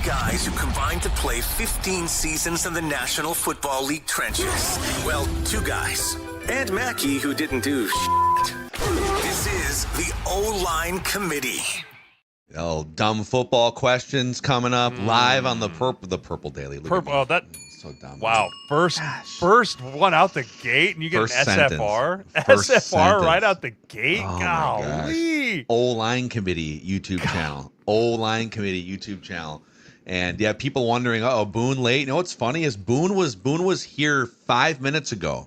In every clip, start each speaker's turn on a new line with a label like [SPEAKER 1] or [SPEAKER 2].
[SPEAKER 1] guys who combined to play 15 seasons in the National Football League trenches. Well, 2 guys. And Mackey, who didn't do shit. This is the O-Line Committee.
[SPEAKER 2] Oh, dumb football questions coming up live on the Purple Daily.
[SPEAKER 3] Purple. Oh, that.
[SPEAKER 2] So dumb.
[SPEAKER 3] Wow. First one out the gate, and you get
[SPEAKER 2] First
[SPEAKER 3] an SFR.
[SPEAKER 2] First
[SPEAKER 3] SFR
[SPEAKER 2] sentence.
[SPEAKER 3] right out the gate.
[SPEAKER 2] Oh
[SPEAKER 3] Golly.
[SPEAKER 2] O-Line Committee YouTube channel. O-Line Committee YouTube channel. And yeah, people wondering, Boone late. You know what's funny is Boone was here 5 minutes ago,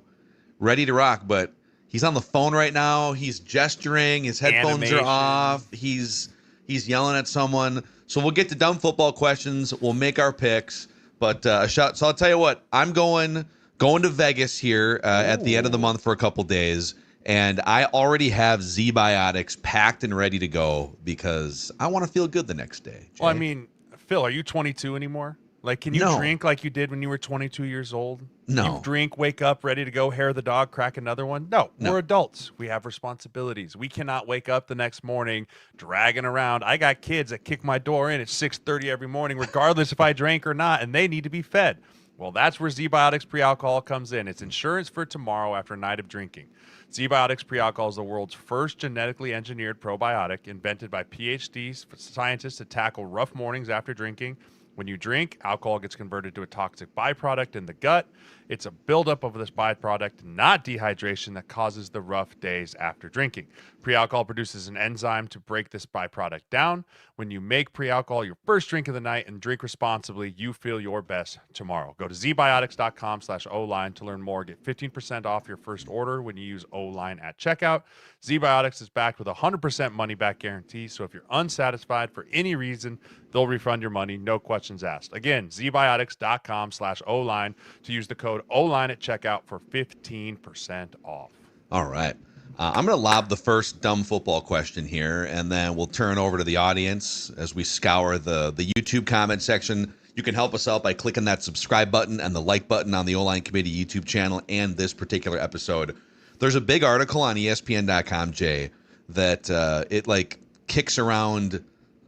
[SPEAKER 2] ready to rock, but he's on the phone right now. He's gesturing. His headphones are off. He's yelling at someone. So we'll get to dumb football questions. We'll make our picks. But so I'll tell you what, I'm going to Vegas here at the end of the month for a couple days, and I already have Z-Biotics packed and ready to go because I want to feel good the next day. Jay.
[SPEAKER 3] Well, I mean, Phil, are you 22 anymore? Like, can you drink like you did when you were 22 years old?
[SPEAKER 2] No.
[SPEAKER 3] You drink, wake up, ready to go, hair the dog, crack another one? No, we're adults. We have responsibilities. We cannot wake up the next morning dragging around. I got kids that kick my door in at 6:30 every morning, regardless if I drank or not, and they need to be fed. Well, that's where Z-Biotics pre-alcohol comes in. It's insurance for tomorrow after a night of drinking. Z-Biotics pre-alcohol is the world's first genetically engineered probiotic invented by PhD scientists to tackle rough mornings after drinking. When you drink, alcohol gets converted to a toxic byproduct in the gut. It's a buildup of this byproduct, not dehydration, that causes the rough days after drinking. Pre-alcohol produces an enzyme to break this byproduct down. When you make pre-alcohol your first drink of the night and drink responsibly, you feel your best tomorrow. Go to zbiotics.com/O-line to learn more. Get 15% off your first order when you use O-line at checkout. Z-Biotics is backed with a 100% money-back guarantee, so if you're unsatisfied for any reason, they'll refund your money, no questions asked. Again, zbiotics.com/O-line to use the code O-line at checkout for 15% off.
[SPEAKER 2] All right. I'm going to lob the first dumb football question here, and then we'll turn over to the audience as we scour the YouTube comment section. You can help us out by clicking that subscribe button and the like button on the O-Line Committee YouTube channel and this particular episode. There's a big article on ESPN.com, Jay, that it kicks around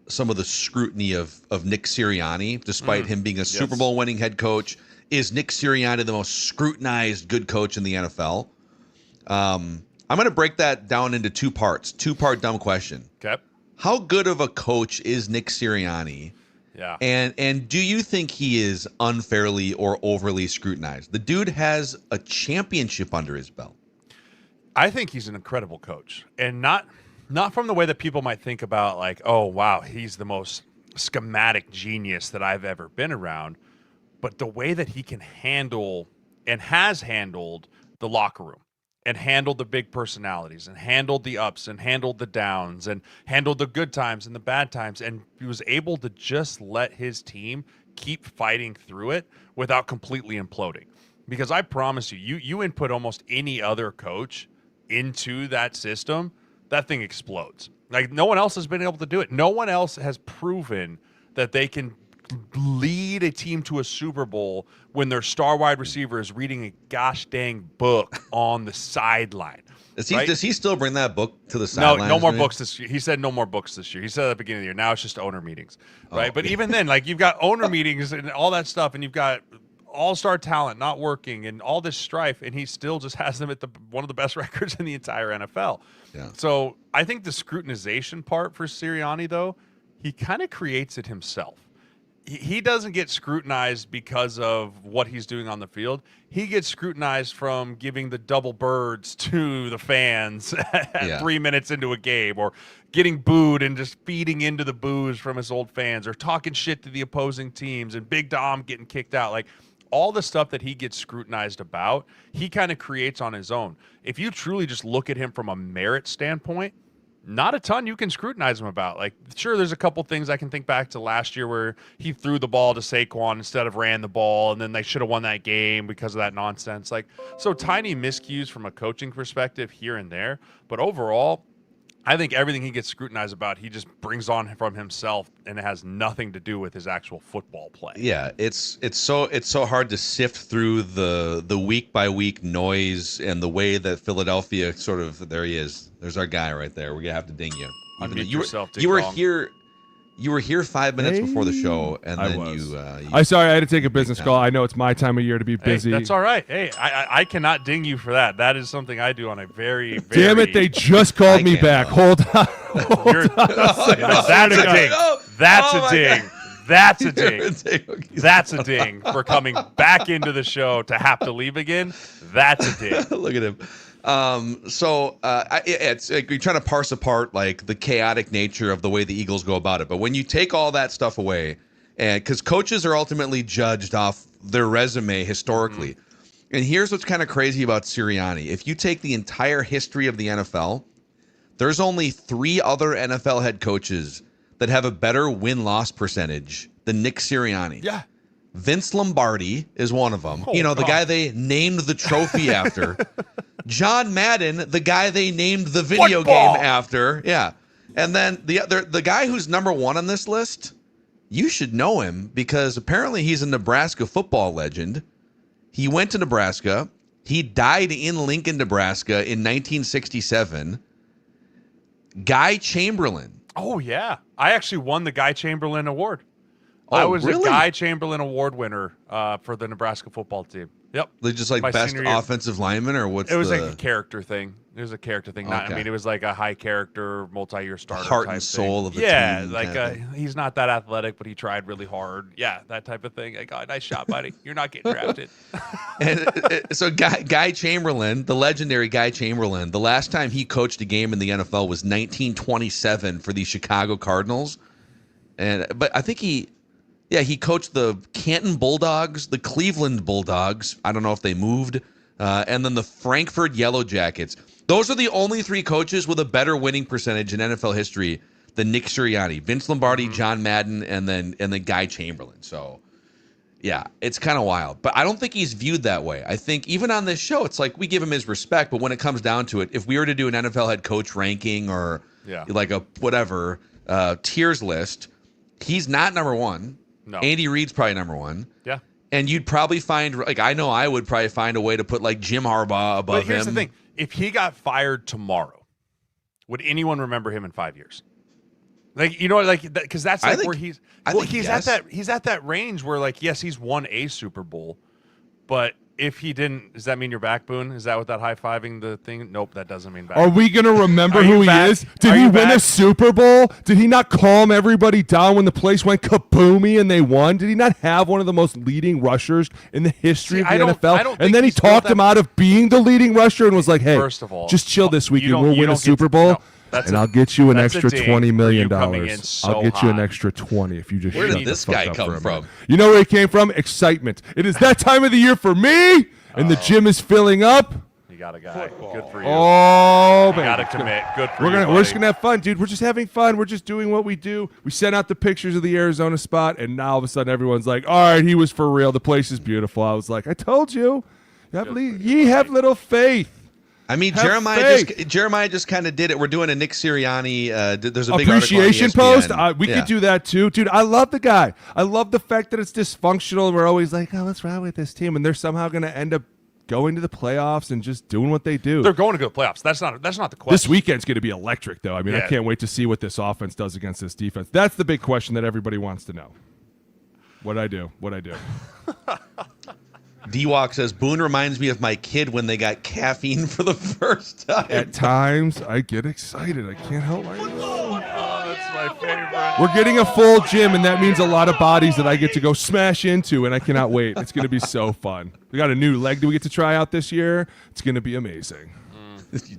[SPEAKER 2] some of the scrutiny of Nick Sirianni, despite him being a Super Bowl winning head coach. Is Nick Sirianni the most scrutinized good coach in the NFL? I'm going to break that down into 2 parts. 2-part dumb question.
[SPEAKER 3] Okay.
[SPEAKER 2] How good of a coach is Nick Sirianni?
[SPEAKER 3] Yeah.
[SPEAKER 2] And do you think he is unfairly or overly scrutinized? The dude has a championship under his belt.
[SPEAKER 3] I think he's an incredible coach, and not from the way that people might think about, like, oh, wow, he's the most schematic genius that I've ever been around, but the way that he can handle and has handled the locker room and handled the big personalities and handled the ups and handled the downs and handled the good times and the bad times, and he was able to just let his team keep fighting through it without completely imploding. Because I promise you input almost any other coach into that system, that thing explodes. Like, no one else has been able to do it. No one else has proven that they can lead a team to a Super Bowl when their star wide receiver is reading a gosh dang book on the sideline.
[SPEAKER 2] Does he still bring that book to the sideline?
[SPEAKER 3] No more books this year. He said no more books this year. He said at the beginning of the year. Now it's just owner meetings, right? But even then, like, you've got owner meetings and all that stuff, and you've got all-star talent not working and all this strife, and he still just has them at one of the best records in the entire NFL.
[SPEAKER 2] Yeah.
[SPEAKER 3] So I think the scrutinization part for Sirianni, though, he kind of creates it himself. He doesn't get scrutinized because of what he's doing on the field. He gets scrutinized from giving the double birds to the fans at 3 minutes into a game, or getting booed and just feeding into the boos from his old fans, or talking shit to the opposing teams, and Big Dom getting kicked out. Like, all the stuff that he gets scrutinized about, he kind of creates on his own. If you truly just look at him from a merit standpoint, not a ton you can scrutinize him about. Like, sure, there's a couple things I can think back to last year where he threw the ball to Saquon instead of ran the ball, and then they should have won that game because of that nonsense. Like, so tiny miscues from a coaching perspective here and there. But overall, I think everything he gets scrutinized about, he just brings on from himself, and it has nothing to do with his actual football play.
[SPEAKER 2] Yeah, it's so hard to sift through the week by week noise and the way that Philadelphia there he is. There's our guy right there. We're gonna have to ding you.
[SPEAKER 3] Unmute yourself,
[SPEAKER 2] you were
[SPEAKER 3] Dong.
[SPEAKER 2] here. You were here 5 minutes before the show, and then you.
[SPEAKER 4] I'm sorry, I had to take a business call. I know it's my time of year to be busy.
[SPEAKER 3] Hey, that's all right. Hey, I cannot ding you for that. That is something I do on a very, very.
[SPEAKER 4] Damn it! They just called me back. Hold on.
[SPEAKER 3] That's a ding. That's a ding. That's a ding. That's a ding for coming back into the show to have to leave again. That's a ding.
[SPEAKER 2] Look at him. It's like you're trying to parse apart like the chaotic nature of the way the Eagles go about it. But when you take all that stuff away, and because coaches are ultimately judged off their resume historically, and here's what's kind of crazy about Sirianni: if you take the entire history of the NFL, there's only 3 other NFL head coaches that have a better win-loss percentage than Nick Sirianni.
[SPEAKER 4] Yeah.
[SPEAKER 2] Vince Lombardi is one of them. The guy they named the trophy after. John Madden, the guy they named the video game after. Yeah. And then the guy who's number 1 on this list, you should know him because apparently he's a Nebraska football legend. He went to Nebraska. He died in Lincoln, Nebraska in 1967. Guy Chamberlain.
[SPEAKER 3] Oh, yeah. I actually won the Guy Chamberlain Award.
[SPEAKER 2] Oh,
[SPEAKER 3] I was
[SPEAKER 2] really?
[SPEAKER 3] a Guy Chamberlain Award winner for the Nebraska football team. Yep.
[SPEAKER 2] They just like
[SPEAKER 3] My
[SPEAKER 2] best
[SPEAKER 3] senior year.
[SPEAKER 2] offensive lineman or what's
[SPEAKER 3] It was like a character thing. It was a character thing. Not,
[SPEAKER 2] Okay.
[SPEAKER 3] I mean, it was like a high character, multi-year starter
[SPEAKER 2] heart
[SPEAKER 3] type
[SPEAKER 2] and soul
[SPEAKER 3] thing.
[SPEAKER 2] of the
[SPEAKER 3] yeah,
[SPEAKER 2] team
[SPEAKER 3] like
[SPEAKER 2] kind of thing.
[SPEAKER 3] he's not that athletic, but he tried really hard. Yeah, that type of thing. Like, oh, nice shot, buddy. You're not getting drafted.
[SPEAKER 2] And so Guy Chamberlain, the legendary Guy Chamberlain, the last time he coached a game in the NFL was 1927 for the Chicago Cardinals. But I think he coached the Canton Bulldogs, the Cleveland Bulldogs. I don't know if they moved. And then the Frankfurt Yellow Jackets. Those are the only 3 coaches with a better winning percentage in NFL history than Nick Sirianni, Vince Lombardi, John Madden, and then Guy Chamberlain. So, yeah, it's kind of wild. But I don't think he's viewed that way. I think even on this show, it's like we give him his respect. But when it comes down to it, if we were to do an NFL head coach ranking or like a whatever tiers list, he's not number 1.
[SPEAKER 3] No.
[SPEAKER 2] Andy Reid's probably number 1.
[SPEAKER 3] Yeah.
[SPEAKER 2] And you'd probably find, like, I know I would probably find a way to put, like, Jim Harbaugh above him.
[SPEAKER 3] But here's the thing. If he got fired tomorrow, would anyone remember him in 5 years? Like, you know, like, because that's like where he's at that range where, like, yes, he's won a Super Bowl, but if he didn't, does that mean you're back, Boone? Is that what that high-fiving the thing? Nope, that doesn't mean back.
[SPEAKER 4] Are we going to remember
[SPEAKER 3] Are
[SPEAKER 4] who
[SPEAKER 3] you
[SPEAKER 4] he
[SPEAKER 3] back?
[SPEAKER 4] is? Did
[SPEAKER 3] Are
[SPEAKER 4] he
[SPEAKER 3] you
[SPEAKER 4] win a
[SPEAKER 3] back?
[SPEAKER 4] Super Bowl? Did he not calm everybody down when the place went kaboomy and they won? Did he not have one of the most leading rushers in the history of the NFL?
[SPEAKER 3] I don't think
[SPEAKER 4] And then he
[SPEAKER 3] he's built
[SPEAKER 4] talked
[SPEAKER 3] that-
[SPEAKER 4] him out of being the leading rusher and was like, hey,
[SPEAKER 3] First of all,
[SPEAKER 4] just chill this
[SPEAKER 3] you
[SPEAKER 4] weekend.
[SPEAKER 3] don't-
[SPEAKER 4] We'll
[SPEAKER 3] you
[SPEAKER 4] win a
[SPEAKER 3] don't get
[SPEAKER 4] Super
[SPEAKER 3] to-
[SPEAKER 4] Bowl.
[SPEAKER 3] no, that's
[SPEAKER 4] and
[SPEAKER 3] a-
[SPEAKER 4] I'll get you an
[SPEAKER 3] that's a
[SPEAKER 4] extra
[SPEAKER 3] ding
[SPEAKER 4] $20
[SPEAKER 3] for
[SPEAKER 4] million.
[SPEAKER 3] you coming in so
[SPEAKER 4] I'll get you an
[SPEAKER 3] hot.
[SPEAKER 4] extra 20 if you just
[SPEAKER 2] Where
[SPEAKER 4] shut
[SPEAKER 2] did
[SPEAKER 4] the
[SPEAKER 2] this
[SPEAKER 4] fuck
[SPEAKER 2] guy
[SPEAKER 4] up
[SPEAKER 2] come
[SPEAKER 4] for a
[SPEAKER 2] from?
[SPEAKER 4] minute. You know where he came from? Excitement. It is that time of the year for me, and the gym is filling up.
[SPEAKER 3] You got a guy. Good for you.
[SPEAKER 4] Oh,
[SPEAKER 3] You
[SPEAKER 4] man.
[SPEAKER 3] got to commit. Good for
[SPEAKER 4] We're
[SPEAKER 3] you,
[SPEAKER 4] just
[SPEAKER 3] buddy.
[SPEAKER 4] gonna have fun, dude. We're just having fun. We're just doing what we do. We sent out the pictures of the Arizona spot, and now all of a sudden everyone's like, "All right, he was for real. The place is beautiful." I was like, "I told you, ye have little faith."
[SPEAKER 2] I mean,
[SPEAKER 4] Have
[SPEAKER 2] Jeremiah just kind of did it. We're doing a Nick Sirianni. There's a big
[SPEAKER 4] Appreciation
[SPEAKER 2] article on
[SPEAKER 4] post.
[SPEAKER 2] ESPN.
[SPEAKER 4] We could do that too, dude. I love the guy. I love the fact that it's dysfunctional. We're always like, "Oh, what's wrong with this team?" And they're somehow going to end up going to the playoffs and just doing what they do.
[SPEAKER 3] They're going to go to the playoffs. That's not the question.
[SPEAKER 4] This weekend's going to be electric, though. I mean, I
[SPEAKER 3] Yeah.
[SPEAKER 4] can't wait to see what this offense does against this defense. That's the big question that everybody wants to know. What'd I do?
[SPEAKER 2] D-Walk says, Boone reminds me of my kid when they got caffeine for the first time.
[SPEAKER 4] At times, I get excited. I can't help myself.
[SPEAKER 3] Oh, that's my favorite.
[SPEAKER 4] We're getting a full gym, and that means a lot of bodies that I get to go smash into, and I cannot wait. It's going to be so fun. We got a new leg that we get to try out this year. It's going to be amazing.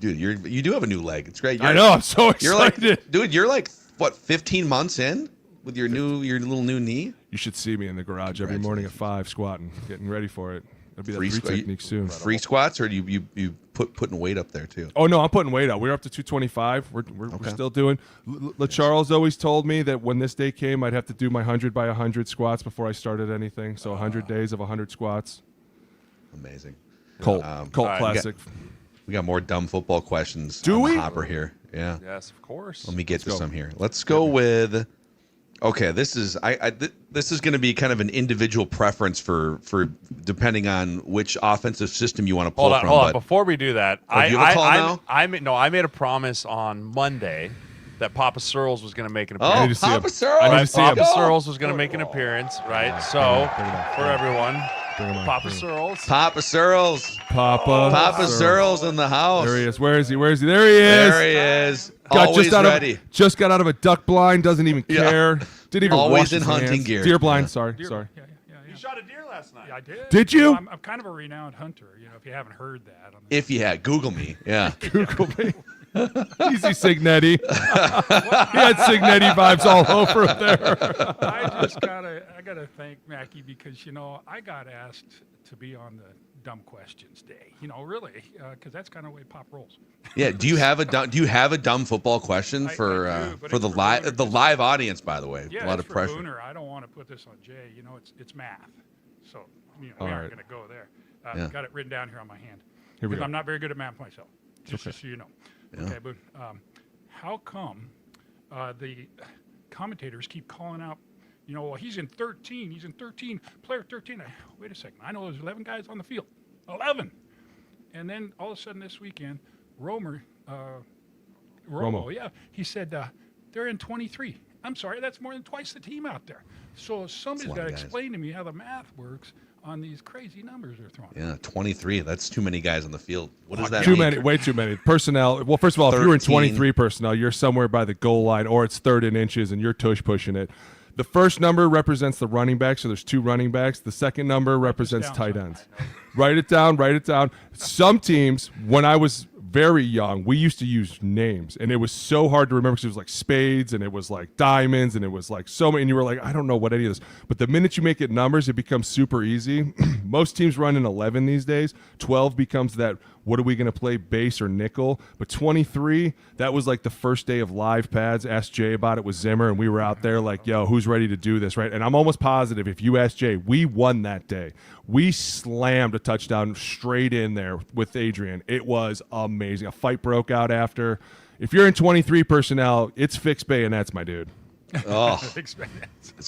[SPEAKER 2] Dude, you do have a new leg. It's great.
[SPEAKER 4] I know. I'm so
[SPEAKER 2] You're
[SPEAKER 4] excited.
[SPEAKER 2] like, dude, you're like, what, 15 months in with your little new knee?
[SPEAKER 4] You should see me in the garage every morning at 5 squatting, getting ready for it. It'll be that free technique soon.
[SPEAKER 2] Free squats, or do you putting weight up there too?
[SPEAKER 4] Oh no, I'm putting weight up. We're up to 225. We're still doing. Charles always told me that when this day came, I'd have to do my 100 by 100 squats before I started anything. So 100 days of 100 squats.
[SPEAKER 2] Amazing.
[SPEAKER 4] Colt
[SPEAKER 3] right,
[SPEAKER 4] classic.
[SPEAKER 2] We got more dumb football questions.
[SPEAKER 4] Do
[SPEAKER 2] on
[SPEAKER 4] we?
[SPEAKER 2] The hopper here. Yeah.
[SPEAKER 3] Yes, of course.
[SPEAKER 2] Let me get to some here. Let's go with. Okay, this is this is going to be kind of an individual preference for depending on which offensive system you want to pull from.
[SPEAKER 3] Hold on. Before we do that,
[SPEAKER 2] do you have a call now?
[SPEAKER 3] I made a promise on Monday that Papa Sirles was going to make an
[SPEAKER 2] Oh,
[SPEAKER 3] appearance.
[SPEAKER 2] Papa
[SPEAKER 4] I
[SPEAKER 2] Sirles.
[SPEAKER 4] need to see
[SPEAKER 3] Papa
[SPEAKER 4] him.
[SPEAKER 3] Sirles was going to make an appearance, right? So, for everyone,
[SPEAKER 4] Bring him on,
[SPEAKER 3] Papa
[SPEAKER 4] bring him.
[SPEAKER 3] Sirles.
[SPEAKER 2] Papa Sirles.
[SPEAKER 4] Papa
[SPEAKER 2] Sirles in the house.
[SPEAKER 4] There he is. Where is he? There he is.
[SPEAKER 2] There he is.
[SPEAKER 4] Got
[SPEAKER 2] Always ready.
[SPEAKER 4] Just got out of a duck blind. Doesn't even care. Didn't even
[SPEAKER 2] Always
[SPEAKER 4] wash
[SPEAKER 2] in
[SPEAKER 4] his
[SPEAKER 2] hunting
[SPEAKER 4] hands.
[SPEAKER 2] gear.
[SPEAKER 4] Deer blind.
[SPEAKER 2] Yeah.
[SPEAKER 4] Sorry.
[SPEAKER 5] Deer,
[SPEAKER 4] Sorry.
[SPEAKER 5] Yeah.
[SPEAKER 3] You shot a deer last night.
[SPEAKER 5] Yeah, I did.
[SPEAKER 4] Did you?
[SPEAKER 5] I'm kind of a renowned hunter. If you haven't heard that.
[SPEAKER 2] If you had, Google me. Yeah.
[SPEAKER 4] Google me. Easy Signetti. He had Signetti vibes all over him there.
[SPEAKER 5] I gotta thank Mackey because I got asked to be on the dumb questions day. Really, because that's kind of the way Pop rolls.
[SPEAKER 2] Yeah. Do you have a dumb football question
[SPEAKER 5] I do,
[SPEAKER 2] for
[SPEAKER 5] but
[SPEAKER 2] the
[SPEAKER 5] it's for
[SPEAKER 2] live
[SPEAKER 5] Booner.
[SPEAKER 2] the live audience? By the way,
[SPEAKER 5] Yeah,
[SPEAKER 2] a lot
[SPEAKER 5] it's
[SPEAKER 2] of
[SPEAKER 5] for
[SPEAKER 2] pressure.
[SPEAKER 5] Booner. I don't want to put this on Jay. It's math, so we
[SPEAKER 4] All
[SPEAKER 5] aren't
[SPEAKER 4] right.
[SPEAKER 5] going to go there.
[SPEAKER 2] Yeah.
[SPEAKER 5] Got it written down here on my hand
[SPEAKER 4] Here we
[SPEAKER 5] because
[SPEAKER 4] go.
[SPEAKER 5] I'm not very good at math myself. Just
[SPEAKER 4] Okay.
[SPEAKER 5] so you know.
[SPEAKER 2] Yeah.
[SPEAKER 5] Okay, but how come the commentators keep calling out? Well, he's in 13. He's in 13. Player 13. Wait a second. I know there's 11 guys on the field. 11. And then all of a sudden this weekend, Romo, yeah, he said they're in 23. I'm sorry, that's more than twice the team out there. So somebody's
[SPEAKER 2] lot
[SPEAKER 5] got
[SPEAKER 2] of
[SPEAKER 5] to
[SPEAKER 2] guys.
[SPEAKER 5] explain to me how the math works on these crazy numbers they're throwing.
[SPEAKER 2] Yeah, 23. That's too many guys on the field. What does that
[SPEAKER 4] Too
[SPEAKER 2] mean?
[SPEAKER 4] many, way too many. Personnel. Well, first of all, if you're in
[SPEAKER 2] 13.
[SPEAKER 4] 23 personnel, you're somewhere by the goal line, or it's 3rd and inches, and you're tush pushing it. The first number represents the running back, so there's 2 running backs. The second number represents
[SPEAKER 5] down,
[SPEAKER 4] tight
[SPEAKER 5] son.
[SPEAKER 4] ends. Write it down. Write it down. Some teams, when I was very young, we used to use names, and it was so hard to remember because it was like spades, and it was like diamonds, and it was like so many, and you were like, I don't know what any of this. But the minute you make it numbers, it becomes super easy. Most teams run in 11 these days. 12 becomes that, what are we going to play, base or nickel? But 23, that was like the first day of live pads. Asked Jay about it with Zimmer, and we were out there like, yo, who's ready to do this, right? And I'm almost positive if you ask Jay, we won that day. We slammed a touchdown straight in there with Adrian. It was amazing. A fight broke out after. If you're in 23 personnel, it's fixed bayonets, my dude.
[SPEAKER 2] Oh, it's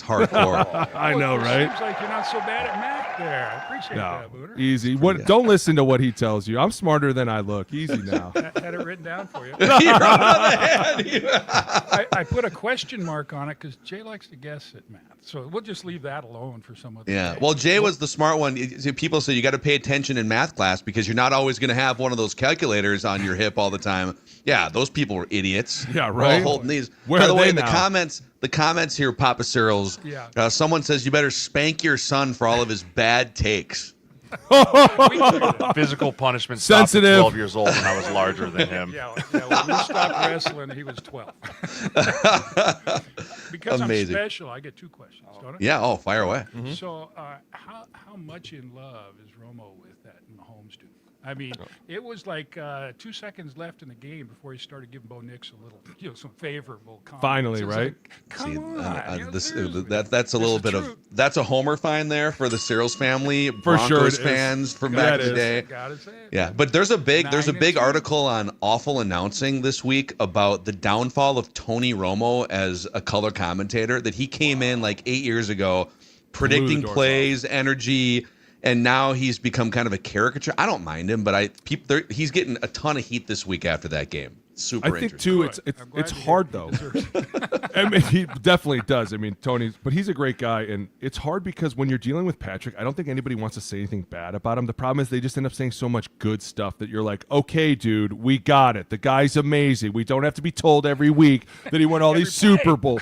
[SPEAKER 2] hardcore.
[SPEAKER 4] I know, right?
[SPEAKER 5] Seems like you're not so bad at math there. I appreciate
[SPEAKER 4] No,
[SPEAKER 5] that, Booner.
[SPEAKER 4] easy. What? Don't listen to what he tells you. I'm smarter than I look. Easy now.
[SPEAKER 5] Had it written down for you.
[SPEAKER 2] You're on the head.
[SPEAKER 5] I put a question mark on it because Jay likes to guess at math. So we'll just leave that alone for some other
[SPEAKER 2] Yeah.
[SPEAKER 5] day.
[SPEAKER 2] Well, Jay was the smart one. People say you got to pay attention in math class because you're not always going to have one of those calculators on your hip all the time. Yeah, those people were idiots.
[SPEAKER 4] Yeah,
[SPEAKER 2] We're all
[SPEAKER 4] right.
[SPEAKER 2] holding these.
[SPEAKER 4] Where
[SPEAKER 2] By the
[SPEAKER 4] are
[SPEAKER 2] way,
[SPEAKER 4] they
[SPEAKER 2] in the
[SPEAKER 4] now?
[SPEAKER 2] comments here, Papa Sirles.
[SPEAKER 5] Yeah.
[SPEAKER 2] Someone says you better spank your son for all of his bad takes.
[SPEAKER 3] Physical punishment stopped at
[SPEAKER 4] Sensitive.
[SPEAKER 3] 12 years old when I was larger than him.
[SPEAKER 5] Yeah, when we stopped wrestling, he was 12. Because
[SPEAKER 2] Amazing.
[SPEAKER 5] I'm special, I get 2 questions, don't I?
[SPEAKER 2] Yeah. Oh, fire away.
[SPEAKER 5] So, how much in love is Romo with that Mahomes dude? I mean, it was like 2 seconds left in the game before he started giving Bo Nix a little, some favorable comments.
[SPEAKER 4] Finally,
[SPEAKER 5] It was
[SPEAKER 4] right?
[SPEAKER 5] like, Come
[SPEAKER 2] See,
[SPEAKER 5] on, seriously.
[SPEAKER 2] that's a little
[SPEAKER 5] This
[SPEAKER 2] bit
[SPEAKER 5] is
[SPEAKER 2] of
[SPEAKER 5] true.
[SPEAKER 2] that's a homer fine there for the Sirles family,
[SPEAKER 4] For
[SPEAKER 2] Broncos
[SPEAKER 4] sure it is.
[SPEAKER 2] fans from
[SPEAKER 4] Yeah,
[SPEAKER 2] back
[SPEAKER 4] it
[SPEAKER 2] in the
[SPEAKER 4] is.
[SPEAKER 2] day.
[SPEAKER 5] Gotta say it.
[SPEAKER 2] Yeah, but there's a big
[SPEAKER 5] 9-2.
[SPEAKER 2] article on awful announcing this week about the downfall of Tony Romo as a color commentator. That he came in like 8 years ago, predicting
[SPEAKER 4] doors
[SPEAKER 2] plays, energy, and now he's become kind of a caricature. I don't mind him, but he's getting a ton of heat this week after that game. Super
[SPEAKER 4] I think
[SPEAKER 2] interesting.
[SPEAKER 4] too.
[SPEAKER 5] Good. I'm glad
[SPEAKER 4] It's
[SPEAKER 5] to hear
[SPEAKER 4] hard
[SPEAKER 5] he
[SPEAKER 4] though.
[SPEAKER 5] deserves it.
[SPEAKER 4] I mean, he definitely does. I mean, but he's a great guy, and it's hard because when you're dealing with Patrick, I don't think anybody wants to say anything bad about him. The problem is they just end up saying so much good stuff that you're like, okay, dude, we got it. The guy's amazing. We don't have to be told every week that he won all these Super Bowl.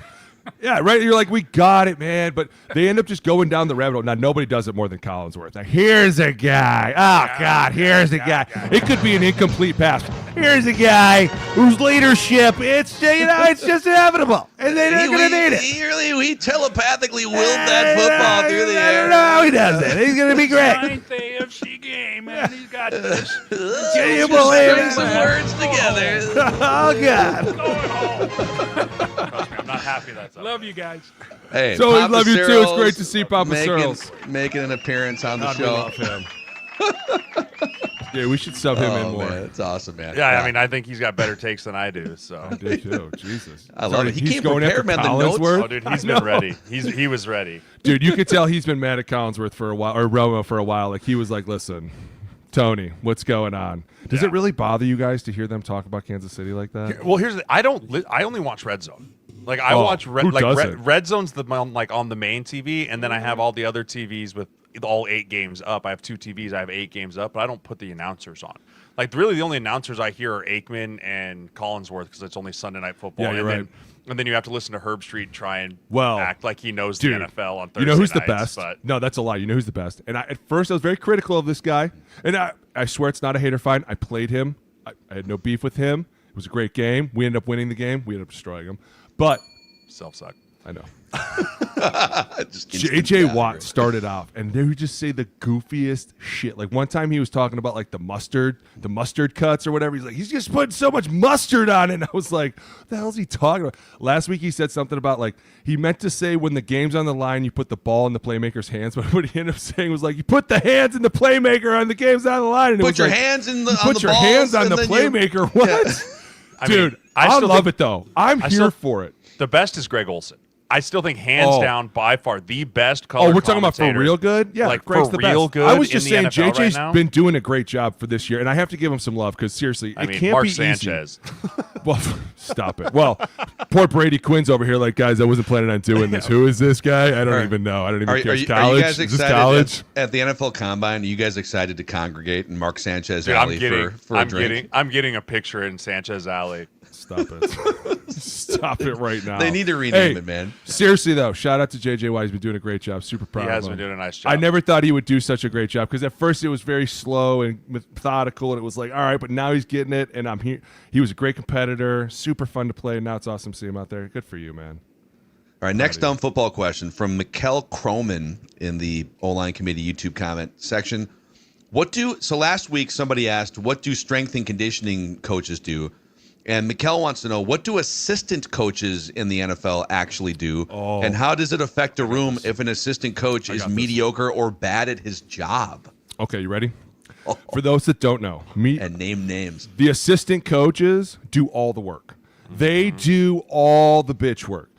[SPEAKER 4] Yeah, right. You're like, we got it, man. But they end up just going down the rabbit hole. Now, nobody does it more than Collinsworth. Now, here's a guy. Oh, God, here's a guy. It could be an incomplete pass. Here's a guy whose leadership, it's just inevitable. And they're not going to need it.
[SPEAKER 2] He telepathically willed that football through the
[SPEAKER 4] I don't
[SPEAKER 2] air.
[SPEAKER 4] know how he does it. He's going to be great.
[SPEAKER 5] 9th AFC game, man. He's got this.
[SPEAKER 4] Can you believe
[SPEAKER 2] String
[SPEAKER 4] it?
[SPEAKER 2] some words together.
[SPEAKER 4] Oh, God.
[SPEAKER 5] Going home.
[SPEAKER 3] Trust me, I'm not happy that's up.
[SPEAKER 5] Love you guys.
[SPEAKER 2] Hey,
[SPEAKER 4] So we
[SPEAKER 2] Papa
[SPEAKER 4] love you, too. It's
[SPEAKER 2] Sirles
[SPEAKER 4] great to see Papa Sirles.
[SPEAKER 2] making an appearance on the
[SPEAKER 4] God, we
[SPEAKER 2] show.
[SPEAKER 4] love him. Yeah, we should sub him in more.
[SPEAKER 2] Man, it's awesome, man.
[SPEAKER 3] Yeah, I mean, I think he's got better takes than I do. So,
[SPEAKER 4] I do too. Jesus.
[SPEAKER 2] I love it. He
[SPEAKER 4] He's
[SPEAKER 2] came
[SPEAKER 4] going
[SPEAKER 2] prepared,
[SPEAKER 4] after
[SPEAKER 2] man. The notes-
[SPEAKER 4] Collinsworth.
[SPEAKER 3] oh, dude, he's been ready. He was ready.
[SPEAKER 4] Dude, you could tell he's been mad at Collinsworth for a while, or Romo for a while. Like he was like, "Listen, Tony, what's going on? Does it really bother you guys to hear them talk about Kansas City like that?
[SPEAKER 3] Well, here's the, I only watch Red Zone. Like I watch Red Zone's on the main TV, and then I have all the other TVs with all 8 games up. I have 2 TVs. I have 8 games up, but I don't put the announcers on. Like really, the only announcers I hear are Aikman and Collinsworth because it's only Sunday Night Football.
[SPEAKER 4] Yeah, you're right.
[SPEAKER 3] And then you have to listen to Herb Street try and act like he knows
[SPEAKER 4] dude,
[SPEAKER 3] the NFL on Thursday.
[SPEAKER 4] You know who's
[SPEAKER 3] nights,
[SPEAKER 4] the best?
[SPEAKER 3] But
[SPEAKER 4] No, that's a lie. You know who's the best? And at first, I was very critical of this guy. And I swear it's not a hater fight. I played him. I had no beef with him. It was a great game. We ended up winning the game. We ended up destroying him. But
[SPEAKER 3] self-suck.
[SPEAKER 4] I know.
[SPEAKER 2] Just
[SPEAKER 4] J.J. Watt started off, and they would just say the goofiest shit. Like one time he was talking about like the mustard cuts or whatever. He's like, he's just putting so much mustard on it. And I was like, what the hell is he talking about? Last week he said something about like he meant to say when the game's on the line, you put the ball in the playmaker's hands. But what he ended up saying was like, you put the hands in the playmaker on the game's on the line. And
[SPEAKER 2] put your hands in the
[SPEAKER 4] put your hands on the playmaker. What?
[SPEAKER 3] Yeah.
[SPEAKER 4] Dude, I love it though. I'm here for it.
[SPEAKER 3] The best is Greg Olson. I still think hands down by far the best color.
[SPEAKER 4] Oh, we're talking about for real good? Yeah,
[SPEAKER 3] like
[SPEAKER 4] Greg's
[SPEAKER 3] for
[SPEAKER 4] the
[SPEAKER 3] real
[SPEAKER 4] best.
[SPEAKER 3] good.
[SPEAKER 4] I was just saying
[SPEAKER 3] NFL
[SPEAKER 4] JJ's
[SPEAKER 3] right
[SPEAKER 4] been doing a great job for this year, and I have to give him some love because seriously, it can't
[SPEAKER 3] Mark
[SPEAKER 4] be
[SPEAKER 3] Sanchez.
[SPEAKER 4] easy. Well, stop it. Well, poor Brady Quinn's over here like, guys, I wasn't planning on doing this. Who is this guy? I don't even know. I don't even care.
[SPEAKER 2] Are you guys excited at the NFL Combine? Are you guys excited to congregate in Mark Sanchez Alley for a drink?
[SPEAKER 3] I'm getting a picture in Sanchez Alley.
[SPEAKER 4] Stop it. Stop it right now.
[SPEAKER 2] They need to rename it, man.
[SPEAKER 4] Seriously, though, shout out to JJ Watt. He's been doing a great job. Super proud of him.
[SPEAKER 3] He has been doing a nice job.
[SPEAKER 4] I never thought he would do such a great job because at first it was very slow and methodical, and it was like, all right, but now he's getting it, and I'm here. He was a great competitor, super fun to play, and now it's awesome to see him out there. Good for you, man.
[SPEAKER 2] All right, next dumb football question from Mikkel Croman in the O-Line Committee YouTube comment section. So last week somebody asked, what do strength and conditioning coaches do? And Mikkel wants to know, what do assistant coaches in the NFL actually do?
[SPEAKER 4] Oh.
[SPEAKER 2] And how does it affect a room if an assistant coach is mediocre or bad at his job?
[SPEAKER 4] Okay, you ready? For those that don't know,
[SPEAKER 2] and name names.
[SPEAKER 4] The assistant coaches do all the work. They do all the bitch work.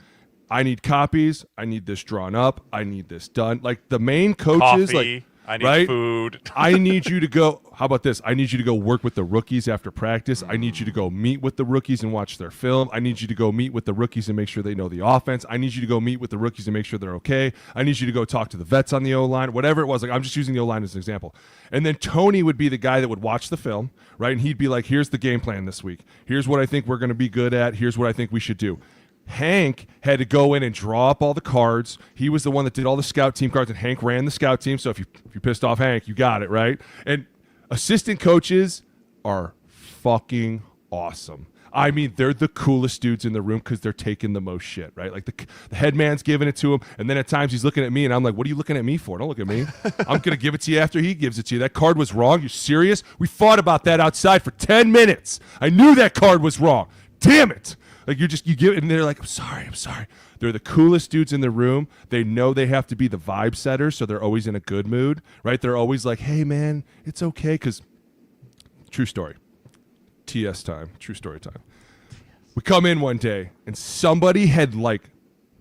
[SPEAKER 4] I need copies. I need this drawn up. I need this done. Like the main coaches,
[SPEAKER 3] Coffee. I need food.
[SPEAKER 4] I need you to go. How about this? I need you to go work with the rookies after practice. I need you to go meet with the rookies and watch their film. I need you to go meet with the rookies and make sure they know the offense. I need you to go meet with the rookies and make sure they're okay. I need you to go talk to the vets on the O-line, whatever it was. Like I'm just using the O-line as an example. And then Tony would be the guy that would watch the film, right? And he'd be like, here's the game plan this week. Here's what I think we're going to be good at. Here's what I think we should do. Hank had to go in and draw up all the cards. He was the one that did all the scout team cards, and Hank ran the scout team. So if you pissed off Hank, you got it, right? And assistant coaches are fucking awesome. I mean, they're the coolest dudes in the room because they're taking the most shit, right? Like the head man's giving it to him, and then at times he's looking at me, and I'm like, what are you looking at me for? Don't look at me. I'm going to give it to you after he gives it to you. That card was wrong. You're serious? We fought about that outside for 10 minutes. I knew that card was wrong. Damn it. Like you give it, and they're like, I'm sorry. They're the coolest dudes in the room. They know they have to be the vibe setters, so they're always in a good mood, right? They're always like, hey, man, it's okay, because true story. TS time, true story time. We come in one day, and somebody had, like,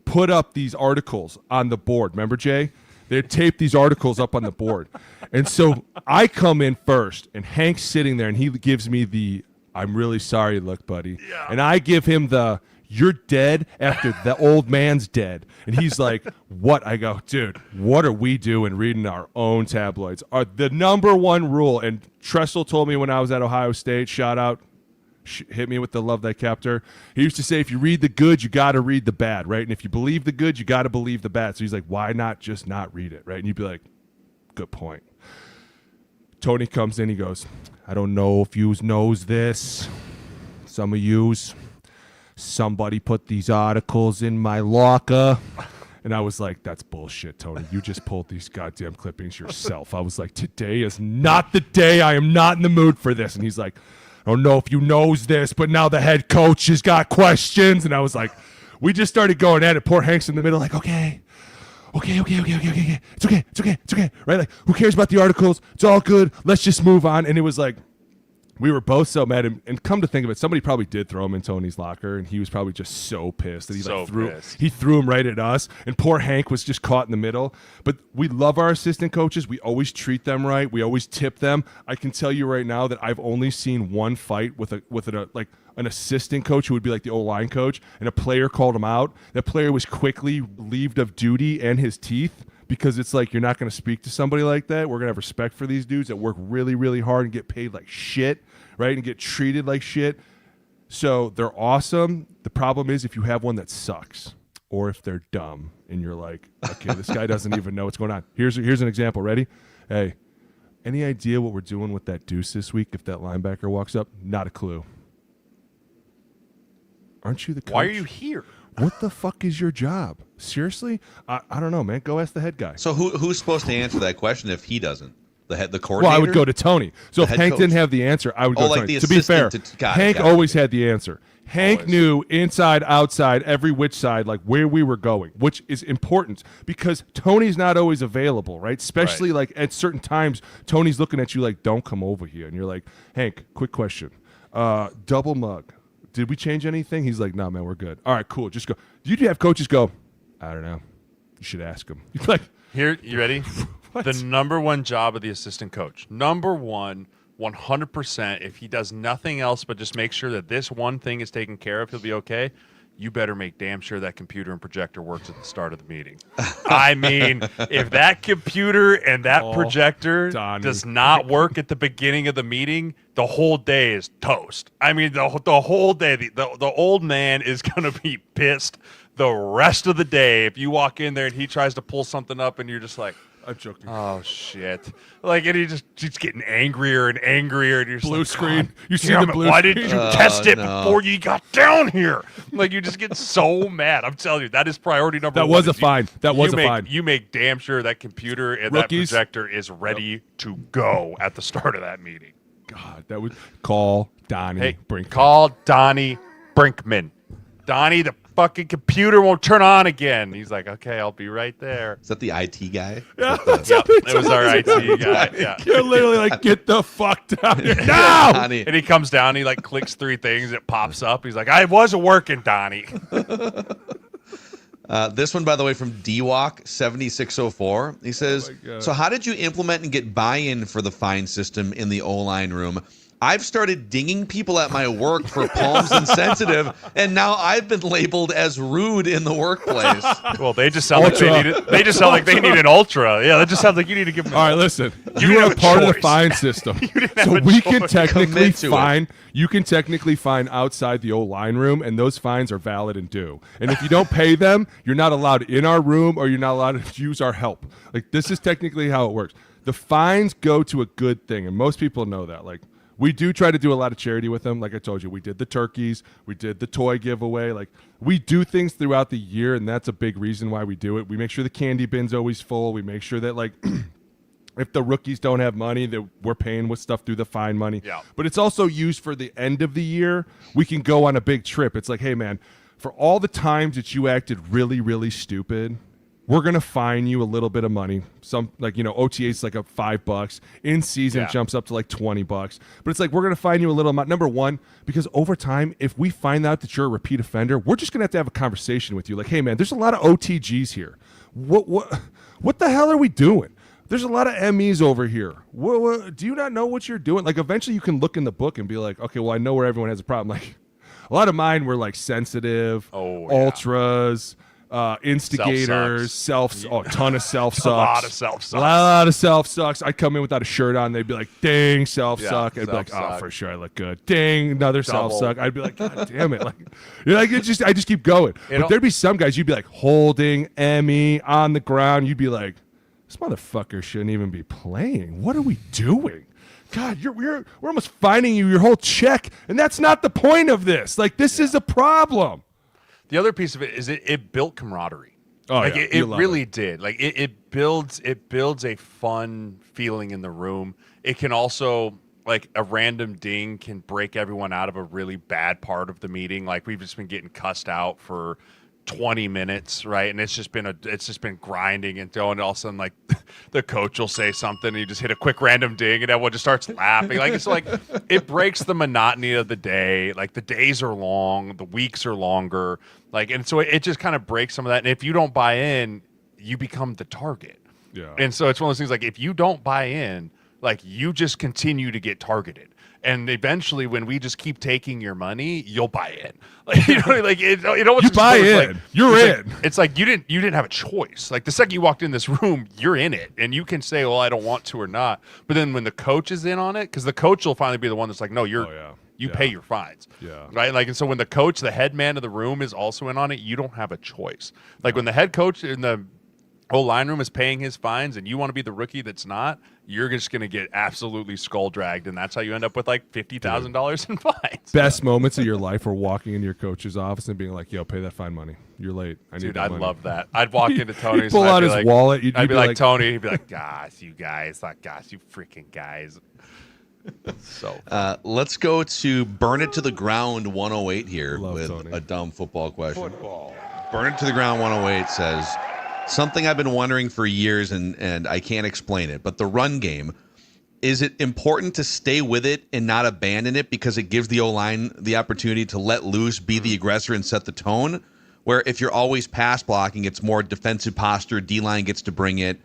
[SPEAKER 4] put up these articles on the board. Remember, Jay? They had taped these articles up on the board. And so I come in first, and Hank's sitting there, and he gives me the I'm really sorry look, buddy. Yeah. And I give him the you're dead after the old man's dead. And he's like, what? I go, dude, what are we doing reading our own tabloids? The number one rule, and Tressel told me when I was at Ohio State, shout out, hit me with the love that kept her. He used to say, if you read the good, you got to read the bad, right? And if you believe the good, you got to believe the bad. So he's like, why not just not read it, right? And you'd be like, good point. Tony comes in, he goes, I don't know if yous knows this. Some of yous, somebody put these articles in my locker. And I was like, that's bullshit, Tony. You just pulled these goddamn clippings yourself. I was like, today is not the day. I am not in the mood for this. And he's like, I don't know if you knows this, but now the head coach has got questions. And I was like, we just started going at it. Poor Hank's in the middle like, okay. It's okay. Right? Like, who cares about the articles? It's all good. Let's just move on. And it was like, we were both so mad, and come to think of it, somebody probably did throw him in Tony's locker, and he was probably just so pissed that he threw him right at us, and poor Hank was just caught in the middle. But we love our assistant coaches. We always treat them right. We always tip them. I can tell you right now that I've only seen one fight with an assistant coach who would be like the O-line coach, and a player called him out. That player was quickly relieved of duty and his teeth. Because it's like, you're not going to speak to somebody like that. We're going to have respect for these dudes that work really, really hard and get paid like shit, right? And get treated like shit. So they're awesome. The problem is if you have one that sucks or if they're dumb and you're like, okay, this guy doesn't even know what's going on. Here's an example. Ready? Hey, any idea what we're doing with that deuce this week if that linebacker walks up? Not a clue. Aren't you the coach?
[SPEAKER 3] Why are you here?
[SPEAKER 4] What the fuck is your job? Seriously? I don't know, man. Go ask the head guy.
[SPEAKER 2] So who's supposed to answer that question if he doesn't? The coordinator?
[SPEAKER 4] Well, I would go to Tony. So if Hank didn't have the answer, I would go to Tony. To be fair, Hank always had the answer. Hank knew inside, outside, every which side, like where we were going, which is important because Tony's not always available, right? Especially like at certain times, Tony's looking at you like, don't come over here. And you're like, Hank, quick question. Double mug. Did we change anything? He's like, no, man, we're good. All right, cool. Just go. You have coaches go, I don't know. You should ask him. You're like,
[SPEAKER 3] here, you ready? The number one job of the assistant coach. Number one, 100%. If he does nothing else but just make sure that this one thing is taken care of, he'll be okay. You better make damn sure that computer and projector works at the start of the meeting. I mean, if that computer and that projector does not work at the beginning of the meeting, the whole day is toast. I mean, the whole day, the old man is going to be pissed the rest of the day if you walk in there and he tries to pull something up and you're just like,
[SPEAKER 4] I'm joking.
[SPEAKER 3] oh shit! Like, and he's getting angrier and angrier, and you're just
[SPEAKER 4] blue
[SPEAKER 3] like,
[SPEAKER 4] screen. You see the blue?
[SPEAKER 3] Why didn't you test it before you got down here? Like, you just get so mad. I'm telling you, that is priority number one.
[SPEAKER 4] That was a fine. That was a fine.
[SPEAKER 3] You make damn sure that computer and that projector is ready to go at the start of that meeting.
[SPEAKER 4] God, that would call Donnie Brinkman.
[SPEAKER 3] Call Donnie Brinkman. Donnie, the fucking computer won't turn on again. He's like, okay, I'll be right there.
[SPEAKER 2] Is that the IT guy?
[SPEAKER 4] Yeah,
[SPEAKER 3] it was our IT guy. Yeah.
[SPEAKER 4] You're literally like, get the fuck down here. No!
[SPEAKER 2] Donnie.
[SPEAKER 3] And he comes down, he like clicks 3 things, it pops up. He's like, I wasn't working, Donnie.
[SPEAKER 2] This one, by the way, from DWalk 7604. He says, so how did you implement and get buy-in for the fine system in the O-line room? I've started dinging people at my work for palms insensitive, and now I've been labeled as rude in the workplace.
[SPEAKER 3] Well, they just sound like they need an ultra. Yeah, that just sounds like you need to give them.
[SPEAKER 4] All right, listen. You are part of the fine system, so we can technically fine. You can technically fine outside the O-line room, and those fines are valid and due. And if you don't pay them, you're not allowed in our room, or you're not allowed to use our help. Like, this is technically how it works. The fines go to a good thing, and most people know that. Like, we do try to do a lot of charity with them. Like I told you, we did the turkeys. We did the toy giveaway. Like, we do things throughout the year, and that's a big reason why we do it. We make sure the candy bin's always full. We make sure that, like, if the rookies don't have money, that we're paying with stuff through the fine money.
[SPEAKER 3] Yeah.
[SPEAKER 4] But it's also used for the end of the year. We can go on a big trip. It's like, hey, man, for all the times that you acted really, really stupid, we're going to fine you a little bit of money. Some, like, OTA's like $5. In season jumps up to like $20. But it's like, we're going to fine you a little amount. Number one, because over time, if we find out that you're a repeat offender, we're just going to have a conversation with you. Like, hey, man, there's a lot of OTGs here. What the hell are we doing? There's a lot of MEs over here. Do you not know what you're doing? Like, eventually you can look in the book and be like, okay, well, I know where everyone has a problem. Like, a lot of mine were like sensitive, ultras, instigators, a ton of self-sucks.
[SPEAKER 3] A lot of self-sucks.
[SPEAKER 4] A lot of self-sucks. I'd come in without a shirt on. They'd be like, dang, self-suck. I'd be like, oh, for sure, I look good. Dang, another self-suck. I'd be like, God damn it. Like, I just keep going. But there'd be some guys, you'd be like, holding, Emmy, on the ground. You'd be like, this motherfucker shouldn't even be playing. What are we doing? God, we're almost fining you your whole check, and that's not the point of this. Like, this is a problem.
[SPEAKER 3] The other piece of it is it built camaraderie.
[SPEAKER 4] Oh,
[SPEAKER 3] like,
[SPEAKER 4] yeah.
[SPEAKER 3] It really did. Like, it builds a fun feeling in the room. It can also, like, a random ding can break everyone out of a really bad part of the meeting. Like, we've just been getting cussed out for 20 minutes, right? And it's just been grinding until, and all of a sudden, like, the coach will say something, and you just hit a quick random ding, and everyone just starts laughing. Like, it's like, it breaks the monotony of the day. Like, the days are long, the weeks are longer. Like, and so it just kind of breaks some of that. And if you don't buy in, you become the target.
[SPEAKER 4] Yeah.
[SPEAKER 3] And so it's one of those things, like, if you don't buy in, like, you just continue to get targeted. And eventually, when we just keep taking your money, you'll buy in. Like, you know, like it almost
[SPEAKER 4] You buy in.
[SPEAKER 3] like,
[SPEAKER 4] You're in.
[SPEAKER 3] It's like you didn't have a choice. Like, the second you walked in this room, you're in it, and you can say, "Well, I don't want to" or not. But then when the coach is in on it, because the coach will finally be the one that's like, "No, you pay your fines."
[SPEAKER 4] Yeah.
[SPEAKER 3] Right. Like, and so when the coach, the head man of the room, is also in on it, you don't have a choice. Like, when the head coach in the whole line room is paying his fines, and you want to be the rookie that's not, you're just going to get absolutely skull dragged, and that's how you end up with like $50,000 in fines.
[SPEAKER 4] Best moments of your life were walking into your coach's office and being like, "Yo, pay that fine money. You're late. I need
[SPEAKER 3] Dude,
[SPEAKER 4] that
[SPEAKER 3] I'd
[SPEAKER 4] money."
[SPEAKER 3] love that. I'd walk into Tony's.
[SPEAKER 4] He'd pull
[SPEAKER 3] and I'd
[SPEAKER 4] out
[SPEAKER 3] be
[SPEAKER 4] his
[SPEAKER 3] like,
[SPEAKER 4] wallet.
[SPEAKER 3] I'd be like, Tony. He'd be like, "Gosh, you guys. Like, gosh, you freaking guys." So
[SPEAKER 2] let's go to Burn It to the Ground 108 here
[SPEAKER 4] Love
[SPEAKER 2] with
[SPEAKER 4] Tony.
[SPEAKER 2] a dumb football question. Burn It to the Ground 108 says, something I've been wondering for years and I can't explain it, but the run game, is it important to stay with it and not abandon it because it gives the O-line the opportunity to let loose, be the aggressor, and set the tone? Where if you're always pass blocking, it's more defensive posture, D-line gets to bring it.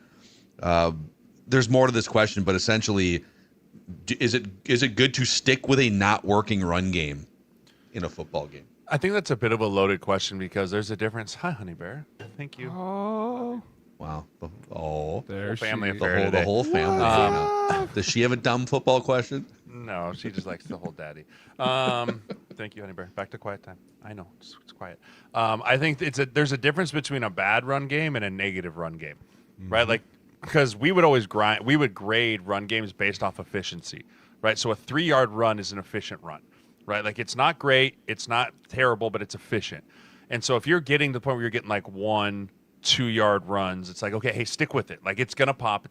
[SPEAKER 2] There's more to this question, but essentially, is it good to stick with a not working run game in a football game?
[SPEAKER 3] I think that's a bit of a loaded question because there's a difference. Hi, Honey Bear. Thank you.
[SPEAKER 4] Oh,
[SPEAKER 2] Wow.
[SPEAKER 4] there she
[SPEAKER 3] family
[SPEAKER 4] is.
[SPEAKER 3] affair.
[SPEAKER 2] The whole family. Does she have a dumb football question?
[SPEAKER 3] No, she just likes the whole daddy. Thank you, Honey Bear. Back to quiet time. I know it's quiet. I think there's a difference between a bad run game and a negative run game, right? Like, because we would grade run games based off efficiency, right? So a 3-yard run is an efficient run, right? Like, it's not great, it's not terrible, but it's efficient. And so if you're getting to the point where you're getting like 1-2-yard runs, it's like, okay, hey, stick with it. Like, it's gonna pop.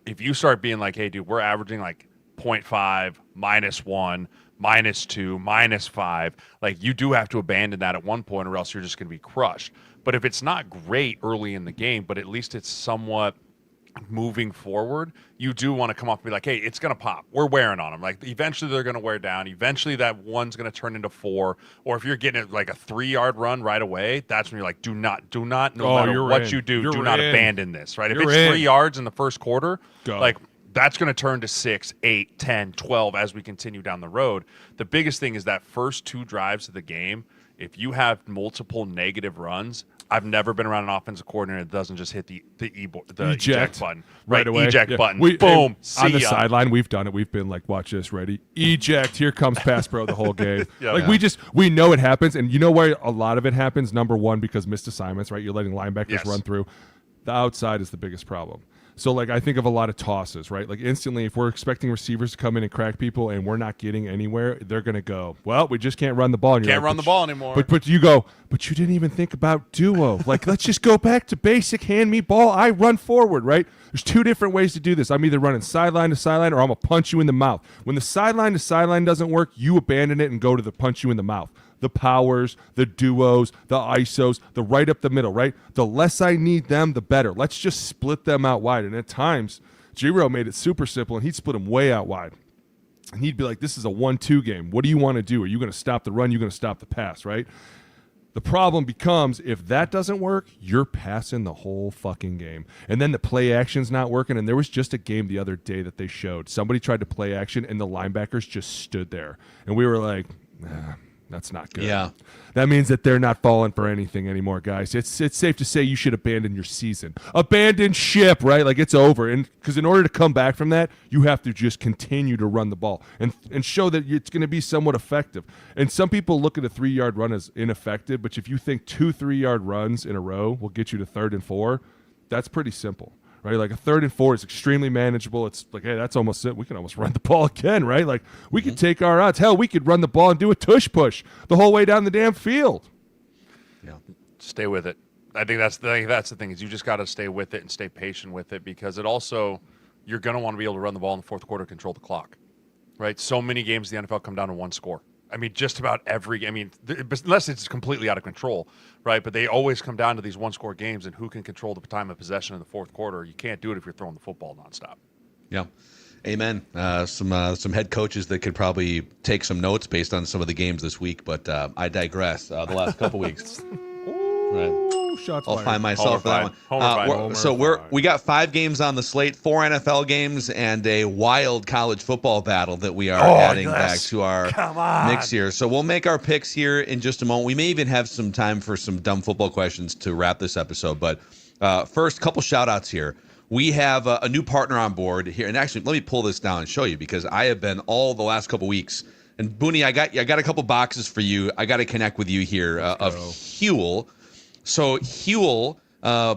[SPEAKER 3] If you start being like, hey, dude, we're averaging like 0.5, -1, -2, -5, like, you do have to abandon that at one point, or else you're just going to be crushed. But if it's not great early in the game, but at least it's somewhat moving forward, you do want to come up and be like, hey, it's going to pop. We're wearing on them. Like, eventually they're going to wear down. Eventually that one's going to turn into 4. Or if you're getting it like a 3-yard run right away, that's when you're like, do not, no matter what you do, do not abandon this, right? If it's 3 yards in the first quarter, like, that's going to turn to 6, 8, 10, 12 as we continue down the road. The biggest thing is that first 2 drives of the game, if you have multiple negative runs, I've never been around an offensive coordinator that doesn't just hit the eject button.
[SPEAKER 4] Right away.
[SPEAKER 3] Eject button. Boom.
[SPEAKER 4] On the sideline, we've done it. We've been like, watch this, ready? Eject. Here comes pass pro the whole game. We know it happens. And you know where a lot of it happens? Number one, because missed assignments, right? You're letting linebackers run through. The outside is the biggest problem. So, like, I think of a lot of tosses, right? Like, instantly, if we're expecting receivers to come in and crack people and we're not getting anywhere, they're going to go, well, we just can't run the ball. And
[SPEAKER 3] can't run the ball anymore.
[SPEAKER 4] But you go, but you didn't even think about duo. Like, let's just go back to basic hand me ball. I run forward, right? There's 2 different ways to do this. I'm either running sideline to sideline or I'm going to punch you in the mouth. When the sideline to sideline doesn't work, you abandon it and go to the punch you in the mouth. The powers, the duos, the ISOs, the right up the middle, right? The less I need them, the better. Let's just split them out wide. And at times, G-Ro made it super simple, and he'd split them way out wide. And he'd be like, this is a 1-2 game. What do you want to do? Are you going to stop the run? You're going to stop the pass, right? The problem becomes, if that doesn't work, you're passing the whole fucking game. And then the play action's not working. And there was just a game the other day that they showed. Somebody tried to play action, and the linebackers just stood there. And we were like, that's not good.
[SPEAKER 2] Yeah.
[SPEAKER 4] That means that they're not falling for anything anymore, guys. It's safe to say you should abandon your season. Abandon ship, right? Like, it's over. And because in order to come back from that, you have to just continue to run the ball and show that it's going to be somewhat effective. And some people look at a 3-yard run as ineffective, but if you think 2 3-yard runs in a row will get you to 3rd and 4, that's pretty simple. Right, like a 3rd and 4 is extremely manageable. It's like, hey, that's almost it. We can almost run the ball again, right? Like, we could take our odds. Hell, we could run the ball and do a tush push the whole way down the damn field.
[SPEAKER 3] Yeah, stay with it. I think that's the thing is you just got to stay with it and stay patient with it, because it also, you're going to want to be able to run the ball in the 4th quarter, control the clock, right? So many games in the NFL come down to 1 score, I mean, just about every. I mean, unless it's completely out of control, right? But they always come down to these one-score games and who can control the time of possession in the fourth quarter. You can't do it if you're throwing the football nonstop.
[SPEAKER 2] Yeah. Amen. Some head coaches that could probably take some notes based on some of the games this week, but I digress. The last couple weeks. Right.
[SPEAKER 4] Shots
[SPEAKER 2] I'll
[SPEAKER 4] fired.
[SPEAKER 2] find myself for that one. We got 5 games on the slate, 4 NFL games, and a wild college football battle that we are adding back to our mix here. So we'll make our picks here in just a moment. We may even have some time for some dumb football questions to wrap this episode. But first, couple shout outs here. We have a new partner on board here. And actually, let me pull this down and show you, because I have been all the last couple weeks. And Booney, I got a couple boxes for you. I got to connect with you here of Huel. So Huel,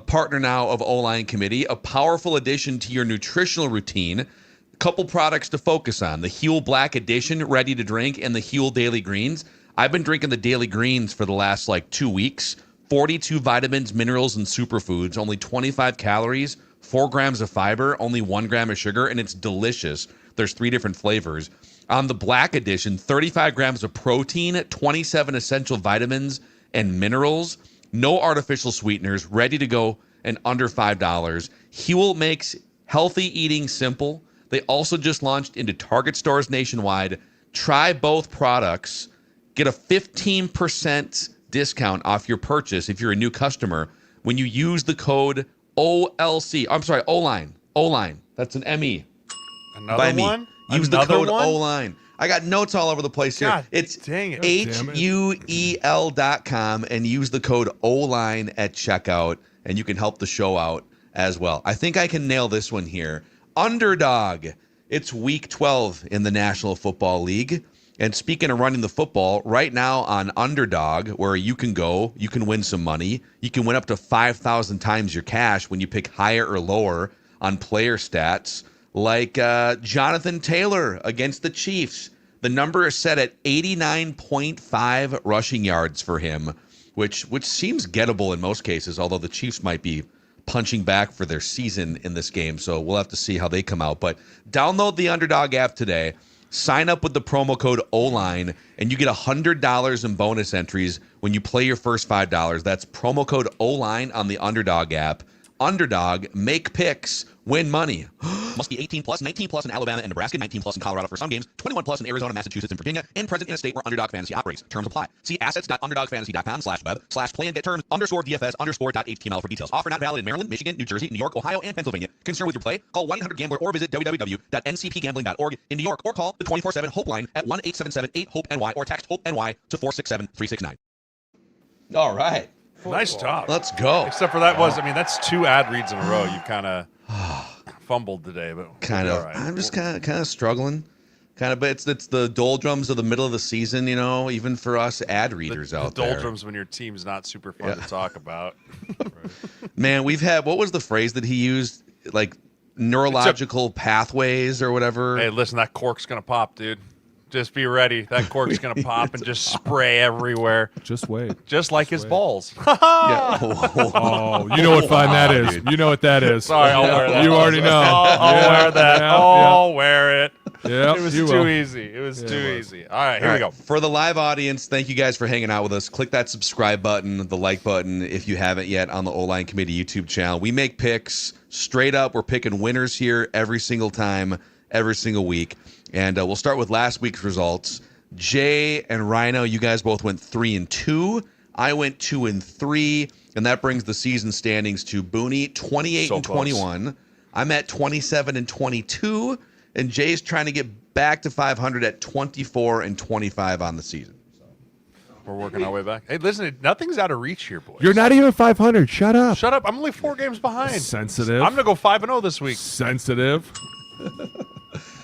[SPEAKER 2] partner now of O-Line Committee, a powerful addition to your nutritional routine. A couple products to focus on: the Huel Black Edition, ready to drink, and the Huel Daily Greens. I've been drinking the Daily Greens for the last 2 weeks. 42 vitamins, minerals, and superfoods, only 25 calories, 4 grams of fiber, only 1 gram of sugar, and it's delicious. There's 3 different flavors. On the Black Edition, 35 grams of protein, 27 essential vitamins and minerals, no artificial sweeteners, ready to go, and under $5. Huel makes healthy eating simple. They also just launched into Target stores nationwide. Try both products. Get a 15% discount off your purchase if you're a new customer when you use the code OLC. I'm sorry, O-Line. O-Line. That's an M-E.
[SPEAKER 3] Another one?
[SPEAKER 2] Use the code O-Line. I got notes all over the place here.
[SPEAKER 3] God,
[SPEAKER 2] it's
[SPEAKER 3] dang it.
[SPEAKER 2] HUEL.com and use the code O-Line at checkout, and you can help the show out as well. I think I can nail this one here. Underdog. It's week 12 in the National Football League. And speaking of running the football, right now on Underdog, where you can go, you can win some money. You can win up to 5,000 times your cash when you pick higher or lower on player stats. Like Jonathan Taylor against the Chiefs. The number is set at 89.5 rushing yards for him, which seems gettable in most cases, although the Chiefs might be punching back for their season in this game. So we'll have to see how they come out. But download the Underdog app today. Sign up with the promo code O-Line, and you get $100 in bonus entries when you play your first $5. That's promo code O-Line on the Underdog app. Underdog, make picks, win money.
[SPEAKER 6] Must be 18 plus, 19 plus in Alabama and Nebraska, 19 plus in Colorado for some games, 21 plus in Arizona, Massachusetts, and Virginia, and present in a state where Underdog Fantasy operates. Terms apply. See assets.underdogfantasy.com/web/play and get terms _DFS_.html for details. Offer not valid in Maryland, Michigan, New Jersey, New York, Ohio, and Pennsylvania. Concerned with your play? Call 1-800-GAMBLER or visit www.ncpgambling.org in New York, or call the 24/7 Hope line at 1-877-8-HOPE-NY or text HOPE-NY to 467-369.
[SPEAKER 2] All right.
[SPEAKER 3] Nice job.
[SPEAKER 2] Let's go.
[SPEAKER 3] Except for that's 2 ad reads in a row. You've kind of fumbled today, but
[SPEAKER 2] kind of.
[SPEAKER 3] all right.
[SPEAKER 2] I'm just kind of struggling. But it's the doldrums of the middle of the season, even for us ad readers out there.
[SPEAKER 3] The doldrums when your team's not super fun to talk about.
[SPEAKER 2] Man, we've had, what was the phrase that he used? Like neurological pathways or whatever.
[SPEAKER 3] Hey, listen, that cork's gonna pop, dude. Just be ready. That cork's going to pop and just spray everywhere.
[SPEAKER 4] Just wait.
[SPEAKER 3] Just like his balls.
[SPEAKER 4] Oh, you know what fun that is. You know what that is.
[SPEAKER 3] Sorry, I'll wear that.
[SPEAKER 4] You already know.
[SPEAKER 3] I'll wear that. I'll wear it.
[SPEAKER 4] Yeah,
[SPEAKER 3] it was too easy. It was too easy. All right, here we go.
[SPEAKER 2] For the live audience, thank you guys for hanging out with us. Click that subscribe button, the like button, if you haven't yet, on the O-Line Committee YouTube channel. We make picks straight up. We're picking winners here every single time, every single week. And we'll start with last week's results. Jay and Rhino, you guys both went 3-2. I went 2-3, and that brings the season standings to Booney 28-21. I'm at 27-22, and Jay's trying to get back to 500 at 24-25 on the season.
[SPEAKER 3] We're working our way back. Hey, listen, nothing's out of reach here, boys.
[SPEAKER 4] You're not even 500. Shut up.
[SPEAKER 3] Shut up. I'm only 4 games behind.
[SPEAKER 4] Sensitive.
[SPEAKER 3] I'm going to go 5-0 this week.
[SPEAKER 4] Sensitive.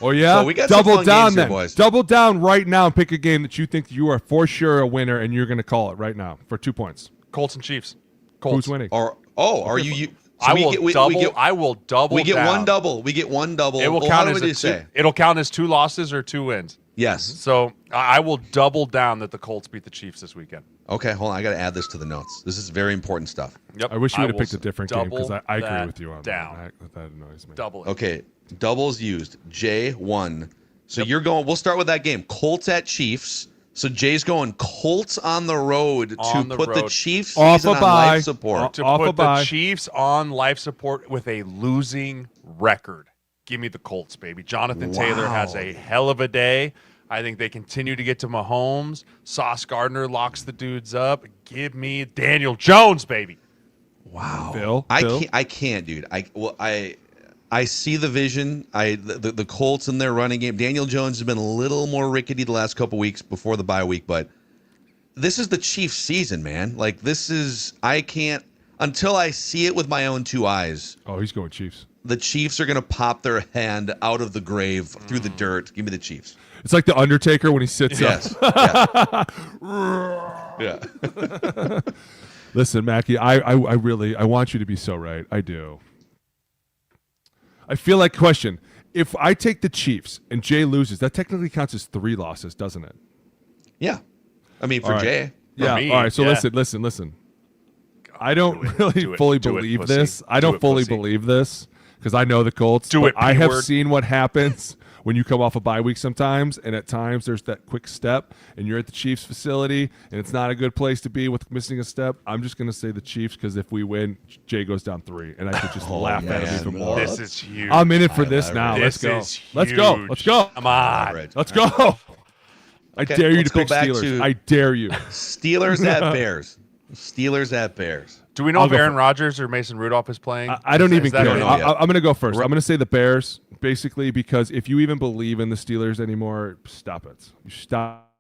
[SPEAKER 4] Oh, yeah?
[SPEAKER 2] So we got double down then. Here, boys.
[SPEAKER 4] Double down right now and pick a game that you think you are for sure a winner, and you're going to call it right now for 2 points.
[SPEAKER 3] Colts and Chiefs. Colts.
[SPEAKER 4] Who's winning?
[SPEAKER 2] Are you?
[SPEAKER 3] So I will double.
[SPEAKER 2] We get
[SPEAKER 3] down.
[SPEAKER 2] one double. We get one double.
[SPEAKER 3] It will count as it'll count as 2 losses or 2 wins.
[SPEAKER 2] Yes.
[SPEAKER 3] So I will double down that the Colts beat the Chiefs this weekend.
[SPEAKER 2] Okay, hold on. I got to add this to the notes. This is very important stuff.
[SPEAKER 3] Yep.
[SPEAKER 4] I wish you would have picked a different game because I agree with you on
[SPEAKER 3] that.
[SPEAKER 4] That annoys me.
[SPEAKER 3] Double it.
[SPEAKER 2] Okay, doubles used. J1. So you're going. We'll start with that game. Colts at Chiefs. So Jay's going Colts on the road to put the Chiefs
[SPEAKER 4] off
[SPEAKER 2] season
[SPEAKER 4] a
[SPEAKER 2] on
[SPEAKER 4] bye.
[SPEAKER 2] life support.
[SPEAKER 3] To
[SPEAKER 4] Off a
[SPEAKER 3] put the
[SPEAKER 4] bye.
[SPEAKER 3] Chiefs on life support with a losing record. Give me the Colts, baby. Jonathan Taylor has a hell of a day. I think they continue to get to Mahomes. Sauce Gardner locks the dudes up. Give me Daniel Jones, baby.
[SPEAKER 2] Wow.
[SPEAKER 4] Phil?
[SPEAKER 2] I can't, dude. I see the vision. The Colts in their running game. Daniel Jones has been a little more rickety the last couple weeks before the bye week, but this is the Chiefs season, man. Like I can't until I see it with my own two eyes.
[SPEAKER 4] Oh, he's going Chiefs.
[SPEAKER 2] The Chiefs are going to pop their hand out of the grave through the dirt. Give me the Chiefs.
[SPEAKER 4] It's like the Undertaker when he sits
[SPEAKER 2] Yes.
[SPEAKER 4] up.
[SPEAKER 2] Yeah.
[SPEAKER 4] Listen, Mackie, I really want you to be so right. I do. I feel like question. If I take the Chiefs and Jay loses, that technically counts as 3 losses, doesn't it?
[SPEAKER 2] Yeah. I mean, for
[SPEAKER 4] All right.
[SPEAKER 2] Jay.
[SPEAKER 4] Yeah.
[SPEAKER 3] me,
[SPEAKER 4] All right. So
[SPEAKER 3] yeah.
[SPEAKER 4] listen. I don't
[SPEAKER 3] Do it.
[SPEAKER 4] really
[SPEAKER 3] Do it.
[SPEAKER 4] fully
[SPEAKER 3] Do it,
[SPEAKER 4] believe
[SPEAKER 3] pussy.
[SPEAKER 4] this. I
[SPEAKER 3] Do
[SPEAKER 4] don't
[SPEAKER 3] it,
[SPEAKER 4] fully
[SPEAKER 3] pussy.
[SPEAKER 4] believe this because I know the Colts.
[SPEAKER 3] Do
[SPEAKER 4] but
[SPEAKER 3] it,
[SPEAKER 4] I have
[SPEAKER 3] P-word.
[SPEAKER 4] seen what happens when you come off a bye week sometimes, and at times there's that quick step, and you're at the Chiefs facility, and it's not a good place to be with missing a step. I'm just going to say the Chiefs because if we win, Jay goes down 3, and I could just laugh at him
[SPEAKER 2] man.
[SPEAKER 4] even more.
[SPEAKER 3] This is huge.
[SPEAKER 4] I'm in it for this now.
[SPEAKER 3] This
[SPEAKER 4] Let's
[SPEAKER 3] is
[SPEAKER 4] go. Let's go.
[SPEAKER 3] huge.
[SPEAKER 4] Let's go.
[SPEAKER 3] Come on.
[SPEAKER 2] Right.
[SPEAKER 4] Let's go. I dare you
[SPEAKER 2] let's
[SPEAKER 4] to
[SPEAKER 2] go
[SPEAKER 4] pick
[SPEAKER 2] back
[SPEAKER 4] Steelers.
[SPEAKER 2] to-
[SPEAKER 4] I dare you.
[SPEAKER 2] Steelers at Bears. Steelers at Bears.
[SPEAKER 3] Do we know
[SPEAKER 4] I'll
[SPEAKER 3] if
[SPEAKER 4] go
[SPEAKER 3] Aaron
[SPEAKER 4] for-
[SPEAKER 3] Rodgers or Mason Rudolph is playing?
[SPEAKER 4] I don't even
[SPEAKER 3] Is that
[SPEAKER 4] care.
[SPEAKER 3] a-
[SPEAKER 2] know yet.
[SPEAKER 4] I'm going to go first. I'm going to say the Bears, basically, because if you even believe in the Steelers anymore, stop it. You stop.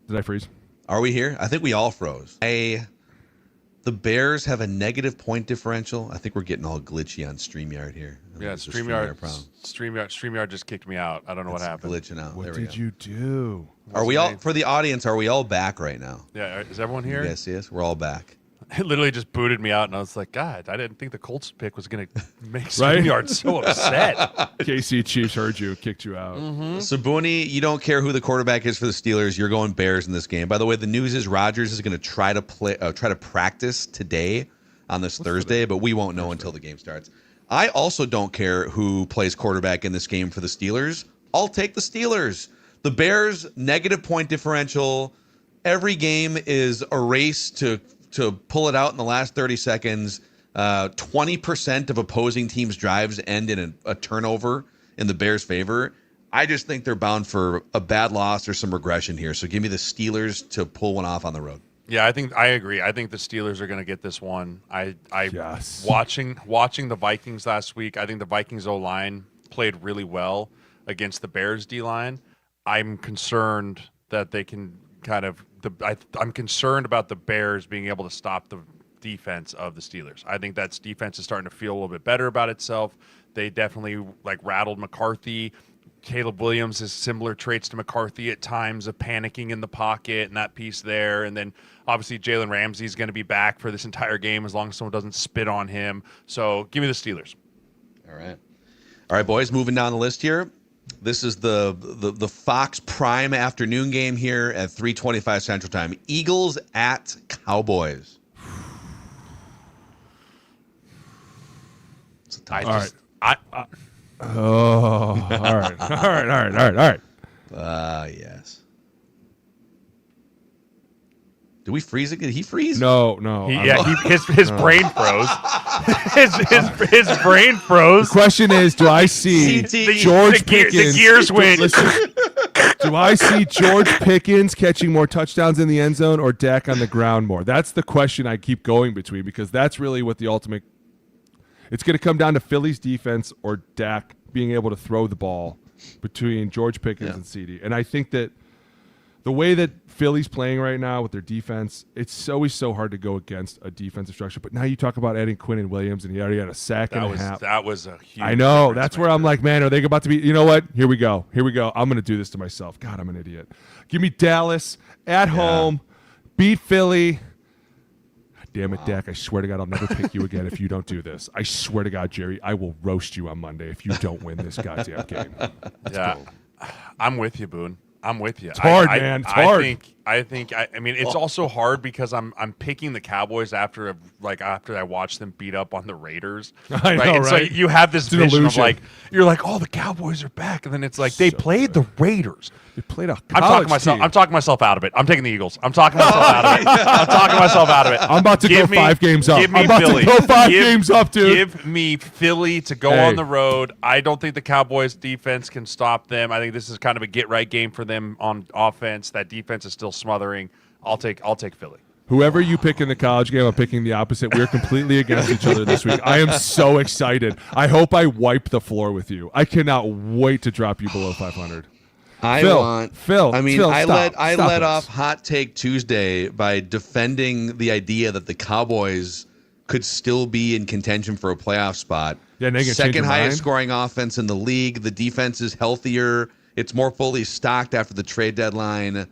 [SPEAKER 4] Did I freeze?
[SPEAKER 2] Are we here? I think we all froze. The Bears have a negative point differential. I think we're getting all glitchy on StreamYard here.
[SPEAKER 3] Yeah,
[SPEAKER 2] It's a
[SPEAKER 3] StreamYard just kicked me out. I don't know what
[SPEAKER 2] It's
[SPEAKER 3] happened.
[SPEAKER 2] glitching out.
[SPEAKER 4] What
[SPEAKER 2] There we
[SPEAKER 4] did
[SPEAKER 2] go.
[SPEAKER 4] you do?
[SPEAKER 2] Are we all, for the audience, are we all back right now?
[SPEAKER 3] Yeah, is everyone here?
[SPEAKER 2] You guys see us? We're all back.
[SPEAKER 3] It literally just booted me out, and I was like, God, I didn't think the Colts pick was going to make
[SPEAKER 4] Right?
[SPEAKER 3] StreamYard so upset.
[SPEAKER 4] KC Chiefs heard you, kicked you out.
[SPEAKER 2] So, Booney, you don't care who the quarterback is for the Steelers. You're going Bears in this game. By the way, the news is Rodgers is going to try to practice today on this Thursday, but we won't know until the game starts. I also don't care who plays quarterback in this game for the Steelers. I'll take the Steelers. The Bears, negative point differential. Every game is a race to pull it out in the last 30 seconds. 20% of opposing teams' drives end in a turnover in the Bears' favor. I just think they're bound for a bad loss or some regression here. So give me the Steelers to pull one off on the road.
[SPEAKER 3] Yeah, I agree. I think the Steelers are going to get this one.
[SPEAKER 4] Yes.
[SPEAKER 3] Watching the Vikings last week, I think the Vikings O-line played really well against the Bears D-line. I'm concerned that they can I'm concerned about the Bears being able to stop the defense of the Steelers. I think that defense is starting to feel a little bit better about itself. They definitely rattled McCarthy. Caleb Williams has similar traits to McCarthy at times of panicking in the pocket and that piece there. And then obviously Jalen Ramsey is going to be back for this entire game as long as someone doesn't spit on him. So give me the Steelers.
[SPEAKER 2] All right, boys, moving down the list here. This is the Fox Prime afternoon game here at 3:25 Central Time. Eagles at Cowboys. It's a tough one.
[SPEAKER 4] Oh, all right.
[SPEAKER 2] Yes. Did we freeze it? Did he freeze?
[SPEAKER 4] No.
[SPEAKER 3] His brain froze. his brain froze.
[SPEAKER 4] The question is, do I see
[SPEAKER 2] CT.
[SPEAKER 4] George
[SPEAKER 3] The
[SPEAKER 4] Pickens?
[SPEAKER 3] gears went.
[SPEAKER 4] Listen, do I see George Pickens catching more touchdowns in the end zone or Dak on the ground more? That's the question I keep going between because that's really what the ultimate. It's going to come down to Philly's defense or Dak being able to throw the ball between George Pickens and CD. And I think that the way that Philly's playing right now with their defense, it's always so hard to go against a defensive structure. But now you talk about adding Quinn and Williams, and he already had a sack and a half.
[SPEAKER 3] That was a huge
[SPEAKER 4] I know.
[SPEAKER 3] difference
[SPEAKER 4] That's where I'm
[SPEAKER 3] maker.
[SPEAKER 4] like, man, are they about to be? You know what? Here we go. I'm going to do this to myself. God, I'm an idiot. Give me Dallas at home, beat Philly. God damn it, Dak. I swear to God, I'll never pick you again if you don't do this. I swear to God, Jerry, I will roast you on Monday if you don't win this goddamn game.
[SPEAKER 3] Yeah, I'm with you, Boone. I'm with you. It's
[SPEAKER 4] hard, man. It's hard.
[SPEAKER 3] I mean, it's also hard because I'm picking the Cowboys after I watched them beat up on the Raiders.
[SPEAKER 4] I know,
[SPEAKER 3] And
[SPEAKER 4] right?
[SPEAKER 3] so you have this
[SPEAKER 4] It's an
[SPEAKER 3] vision
[SPEAKER 4] illusion.
[SPEAKER 3] of you're like, oh, the Cowboys are back, and then it's like they played the Raiders.
[SPEAKER 4] They played a
[SPEAKER 3] I'm
[SPEAKER 4] college
[SPEAKER 3] talking
[SPEAKER 4] team.
[SPEAKER 3] myself out of it. I'm taking the Eagles. I'm talking myself out of it. I'm talking myself out of it.
[SPEAKER 4] I'm about to go 5 games up.
[SPEAKER 3] Give me
[SPEAKER 4] I'm about
[SPEAKER 3] Philly.
[SPEAKER 4] to go 5 games up, dude.
[SPEAKER 3] Give me Philly to go on the road. I don't think the Cowboys defense can stop them. I think this is kind of a get-right game for them on offense. That defense is still smothering. I'll take Philly.
[SPEAKER 4] Whoever you pick in the college game, I'm picking the opposite. We're completely against each other this week. I am so excited. I hope I wipe the floor with you. I cannot wait to drop you below 500.
[SPEAKER 2] Phil, I let off Hot Take Tuesday by defending the idea that the Cowboys could still be in contention for a playoff spot.
[SPEAKER 4] Yeah, and they can change
[SPEAKER 2] second
[SPEAKER 4] your
[SPEAKER 2] highest
[SPEAKER 4] mind.
[SPEAKER 2] scoring offense in the league. The defense is healthier. It's more fully stocked after the trade deadline.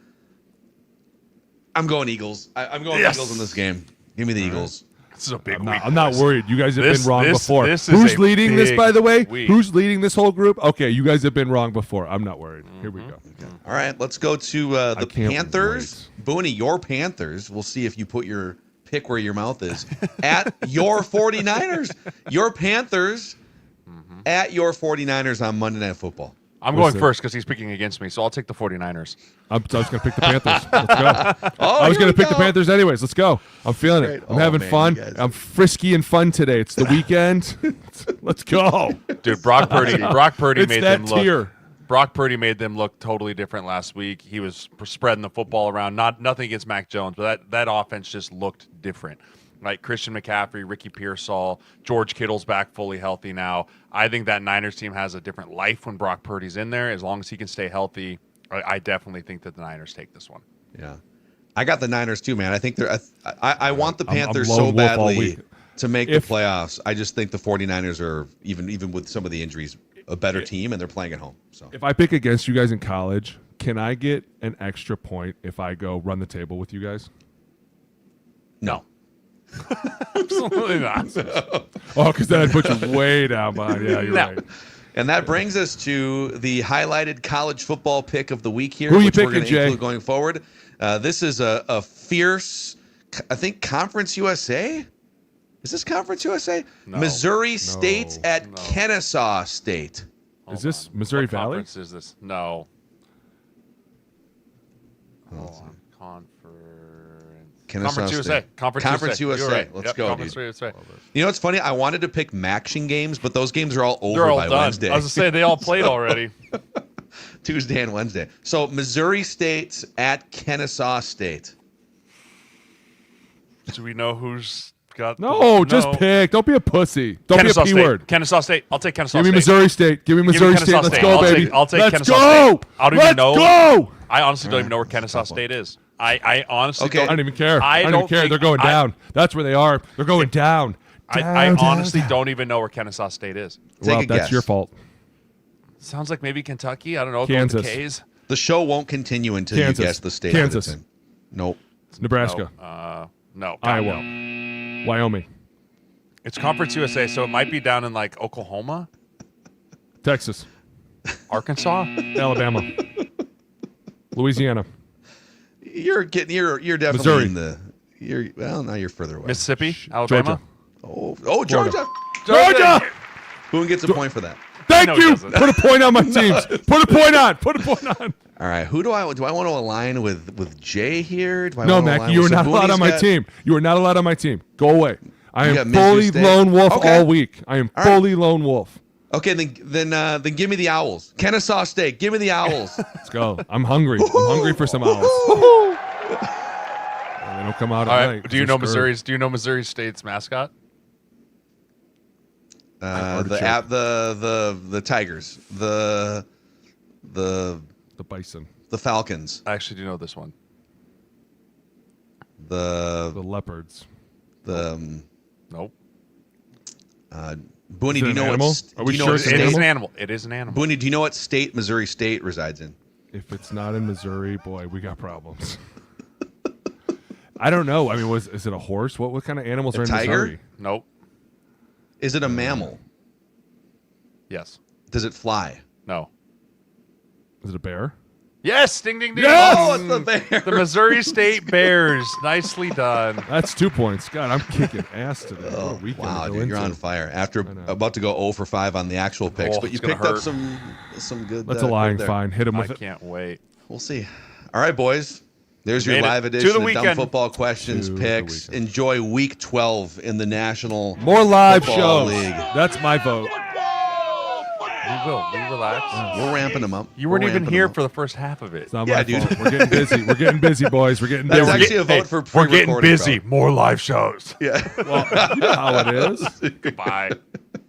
[SPEAKER 2] I'm going Eagles. I'm going Eagles in this game. Give me the Eagles.
[SPEAKER 3] This is a big week.
[SPEAKER 4] I'm not worried. You guys have been wrong before.
[SPEAKER 3] This is
[SPEAKER 4] Who's
[SPEAKER 3] a
[SPEAKER 4] leading this,
[SPEAKER 3] big
[SPEAKER 4] by the way?
[SPEAKER 3] week.
[SPEAKER 4] Who's leading this whole group? Okay, you guys have been wrong before. I'm not worried. Here we go.
[SPEAKER 2] All right, let's go to the
[SPEAKER 4] can't
[SPEAKER 2] Panthers. Booney, your Panthers. We'll see if you put your pick where your mouth is. At your 49ers. Your Panthers at your 49ers on Monday Night Football.
[SPEAKER 3] I'm going first because he's picking against me, so I'll take the 49ers.
[SPEAKER 4] I was going to pick the Panthers. Let's go. I was going to pick the Panthers anyways. Let's go. I'm feeling it. I'm having fun. I'm frisky and fun today. It's the weekend. Let's go.
[SPEAKER 3] Dude, Brock Purdy made them look.
[SPEAKER 4] Tier.
[SPEAKER 3] Brock Purdy made them look totally different last week. He was spreading the football around. Nothing against Mac Jones, but that offense just looked different. Like Christian McCaffrey, Ricky Pearsall, George Kittle's back fully healthy now. I think that Niners team has a different life when Brock Purdy's in there. As long as he can stay healthy, I definitely think that the Niners take this one.
[SPEAKER 2] Yeah. I got the Niners too, man. I think they're I want the
[SPEAKER 4] I'm
[SPEAKER 2] Panthers
[SPEAKER 4] lone
[SPEAKER 2] so
[SPEAKER 4] wolf all
[SPEAKER 2] badly
[SPEAKER 4] week.
[SPEAKER 2] to make the playoffs. I just think the 49ers are, even with some of the injuries, a better team, and they're playing at home. So
[SPEAKER 4] If I pick against you guys in college, can I get an extra point if I go run the table with you guys?
[SPEAKER 2] no.
[SPEAKER 3] Absolutely not.
[SPEAKER 4] Oh, because then I'd put you way down behind. Yeah, you're right.
[SPEAKER 2] And that brings us to the highlighted college football pick of the week here,
[SPEAKER 4] Who you
[SPEAKER 2] which we're
[SPEAKER 4] picking,
[SPEAKER 2] going to
[SPEAKER 4] Jay?
[SPEAKER 2] include going forward. This is a fierce, I think, Conference USA. Is this Conference USA?
[SPEAKER 3] No.
[SPEAKER 2] Missouri State's at Kennesaw State.
[SPEAKER 4] Is this Missouri
[SPEAKER 3] What
[SPEAKER 4] Valley?
[SPEAKER 3] conference is this? No. Hold on.
[SPEAKER 2] Kennesaw
[SPEAKER 3] Conference USA.
[SPEAKER 2] State.
[SPEAKER 3] Conference USA. You're right.
[SPEAKER 2] Let's
[SPEAKER 3] Yep,
[SPEAKER 2] go,
[SPEAKER 3] Conference
[SPEAKER 2] dude.
[SPEAKER 3] USA.
[SPEAKER 2] You know what's funny? I wanted to pick matching games, but those games are all over
[SPEAKER 3] They're all
[SPEAKER 2] by
[SPEAKER 3] done.
[SPEAKER 2] Wednesday.
[SPEAKER 3] I was going to say, they all played already.
[SPEAKER 2] Tuesday and Wednesday. So Missouri State's at Kennesaw State.
[SPEAKER 3] Do we know who's got
[SPEAKER 4] No, just pick. Don't be a pussy. Don't
[SPEAKER 3] Kennesaw
[SPEAKER 4] be a
[SPEAKER 3] State.
[SPEAKER 4] P-word.
[SPEAKER 3] Kennesaw State. I'll take Kennesaw
[SPEAKER 4] Give me
[SPEAKER 3] State.
[SPEAKER 4] Missouri State. Give me Missouri State.
[SPEAKER 3] Kennesaw
[SPEAKER 4] Let's
[SPEAKER 3] State.
[SPEAKER 4] go,
[SPEAKER 3] I'll
[SPEAKER 4] baby.
[SPEAKER 3] I'll take
[SPEAKER 4] Let's
[SPEAKER 3] Kennesaw
[SPEAKER 4] go.
[SPEAKER 3] State. I don't
[SPEAKER 4] Let's
[SPEAKER 3] even know.
[SPEAKER 4] go.
[SPEAKER 3] I honestly don't even know where Kennesaw State is. I honestly
[SPEAKER 2] Okay.
[SPEAKER 3] don't.
[SPEAKER 4] I don't even care. I don't even care.
[SPEAKER 3] think-
[SPEAKER 4] They're going down. That's where they are. They're going down.
[SPEAKER 3] I
[SPEAKER 4] Down,
[SPEAKER 3] honestly
[SPEAKER 4] down.
[SPEAKER 3] don't even know where Kennesaw State is.
[SPEAKER 2] Take
[SPEAKER 4] Well,
[SPEAKER 2] a
[SPEAKER 4] that's
[SPEAKER 2] guess.
[SPEAKER 4] your fault.
[SPEAKER 3] Sounds like maybe Kentucky. I don't know.
[SPEAKER 4] Kansas.
[SPEAKER 3] Go with the K's.
[SPEAKER 2] The show won't continue until
[SPEAKER 4] Kansas.
[SPEAKER 2] you guess the state.
[SPEAKER 4] Kansas.
[SPEAKER 2] that it's in. Nope.
[SPEAKER 4] It's Nebraska.
[SPEAKER 3] No.
[SPEAKER 4] Iowa.
[SPEAKER 3] No.
[SPEAKER 4] Wyoming.
[SPEAKER 3] It's Conference USA, so it might be down in like Oklahoma,
[SPEAKER 4] Texas.
[SPEAKER 3] Arkansas.
[SPEAKER 4] Alabama. Louisiana.
[SPEAKER 2] You're definitely
[SPEAKER 4] Missouri.
[SPEAKER 2] in the. Now you're further away.
[SPEAKER 3] Mississippi, Alabama.
[SPEAKER 4] Georgia.
[SPEAKER 2] Georgia.
[SPEAKER 4] Georgia.
[SPEAKER 2] Boone gets a point for that.
[SPEAKER 4] Thank
[SPEAKER 3] No, he
[SPEAKER 4] you.
[SPEAKER 3] doesn't.
[SPEAKER 4] Put a point on my teams. Put a point on. Put a point on.
[SPEAKER 2] All right. Who do I want to align with Jay here? Do I
[SPEAKER 4] No,
[SPEAKER 2] want to
[SPEAKER 4] Mac,
[SPEAKER 2] align
[SPEAKER 4] you are
[SPEAKER 2] with
[SPEAKER 4] not allowed on my
[SPEAKER 2] Booney's
[SPEAKER 4] team. You are not allowed on my team. Go away. I
[SPEAKER 2] You
[SPEAKER 4] am
[SPEAKER 2] got Mizzou
[SPEAKER 4] fully
[SPEAKER 2] State?
[SPEAKER 4] lone wolf
[SPEAKER 2] Okay.
[SPEAKER 4] all week. I am
[SPEAKER 2] All right.
[SPEAKER 4] fully lone wolf.
[SPEAKER 2] Okay, then give me the Owls. Kennesaw State. Give me the Owls.
[SPEAKER 4] Let's go. I'm hungry. I'm hungry for some owls. They don't come out
[SPEAKER 3] All
[SPEAKER 4] at
[SPEAKER 3] right.
[SPEAKER 4] night.
[SPEAKER 3] Do you know Missouri's? Do you know Missouri State's mascot?
[SPEAKER 2] The Tigers. The
[SPEAKER 4] The bison.
[SPEAKER 2] Falcons.
[SPEAKER 3] I actually do know this one.
[SPEAKER 4] The leopards.
[SPEAKER 3] Nope.
[SPEAKER 2] Booney,
[SPEAKER 4] Is it
[SPEAKER 2] do you
[SPEAKER 4] an
[SPEAKER 2] know
[SPEAKER 4] animal?
[SPEAKER 2] what?
[SPEAKER 4] Are
[SPEAKER 2] do
[SPEAKER 4] we
[SPEAKER 2] you know
[SPEAKER 4] sure
[SPEAKER 2] what
[SPEAKER 4] it's an
[SPEAKER 3] It
[SPEAKER 2] state?
[SPEAKER 3] is an animal. It is an animal.
[SPEAKER 2] Booney, do you know what state Missouri State resides in?
[SPEAKER 4] If it's not in Missouri, boy, we got problems. I don't know. I mean, is it a horse? What kind of animals are in
[SPEAKER 2] tiger?
[SPEAKER 4] Missouri?
[SPEAKER 3] Nope.
[SPEAKER 2] Is it a mammal?
[SPEAKER 3] Yes.
[SPEAKER 2] Does it fly?
[SPEAKER 3] No.
[SPEAKER 4] Is it a bear?
[SPEAKER 3] Yes, ding, ding, ding.
[SPEAKER 4] Yes!
[SPEAKER 2] Oh, it's the Bears.
[SPEAKER 3] The Missouri State Bears. Nicely done.
[SPEAKER 4] That's 2 points. God, I'm kicking ass today. What a weekend
[SPEAKER 2] Wow,
[SPEAKER 4] to go
[SPEAKER 2] dude, you're
[SPEAKER 4] into.
[SPEAKER 2] on fire. After about to go 0 for 5 on the actual picks,
[SPEAKER 3] Oh,
[SPEAKER 2] but you
[SPEAKER 3] it's gonna
[SPEAKER 2] picked up
[SPEAKER 3] hurt.
[SPEAKER 2] some good.
[SPEAKER 4] That's a lying
[SPEAKER 2] there.
[SPEAKER 4] fine. Hit him
[SPEAKER 3] I
[SPEAKER 4] with it.
[SPEAKER 3] can't wait.
[SPEAKER 2] We'll see. All right, boys. There's your
[SPEAKER 3] Made it
[SPEAKER 2] live
[SPEAKER 3] to the
[SPEAKER 2] edition of Dumb
[SPEAKER 3] weekend.
[SPEAKER 2] Football Questions
[SPEAKER 4] To the
[SPEAKER 2] picks.
[SPEAKER 4] weekend.
[SPEAKER 2] Enjoy Week 12 in the National
[SPEAKER 4] More live
[SPEAKER 2] Football
[SPEAKER 4] shows.
[SPEAKER 2] League.
[SPEAKER 4] That's my vote.
[SPEAKER 3] We will. We relax.
[SPEAKER 2] We're ramping them up.
[SPEAKER 3] You weren't
[SPEAKER 2] We're
[SPEAKER 3] even
[SPEAKER 2] ramping
[SPEAKER 3] here
[SPEAKER 2] them up.
[SPEAKER 3] for the first half of it.
[SPEAKER 4] It's not
[SPEAKER 2] Yeah,
[SPEAKER 4] my
[SPEAKER 2] dude.
[SPEAKER 4] fault. We're getting busy. We're getting busy, boys. We're getting
[SPEAKER 2] That's
[SPEAKER 4] busy.
[SPEAKER 2] actually a vote for
[SPEAKER 3] We're getting
[SPEAKER 2] pre-recording,
[SPEAKER 3] busy.
[SPEAKER 2] bro.
[SPEAKER 3] More live shows.
[SPEAKER 2] Yeah.
[SPEAKER 4] Well, you know how it is.
[SPEAKER 3] Goodbye.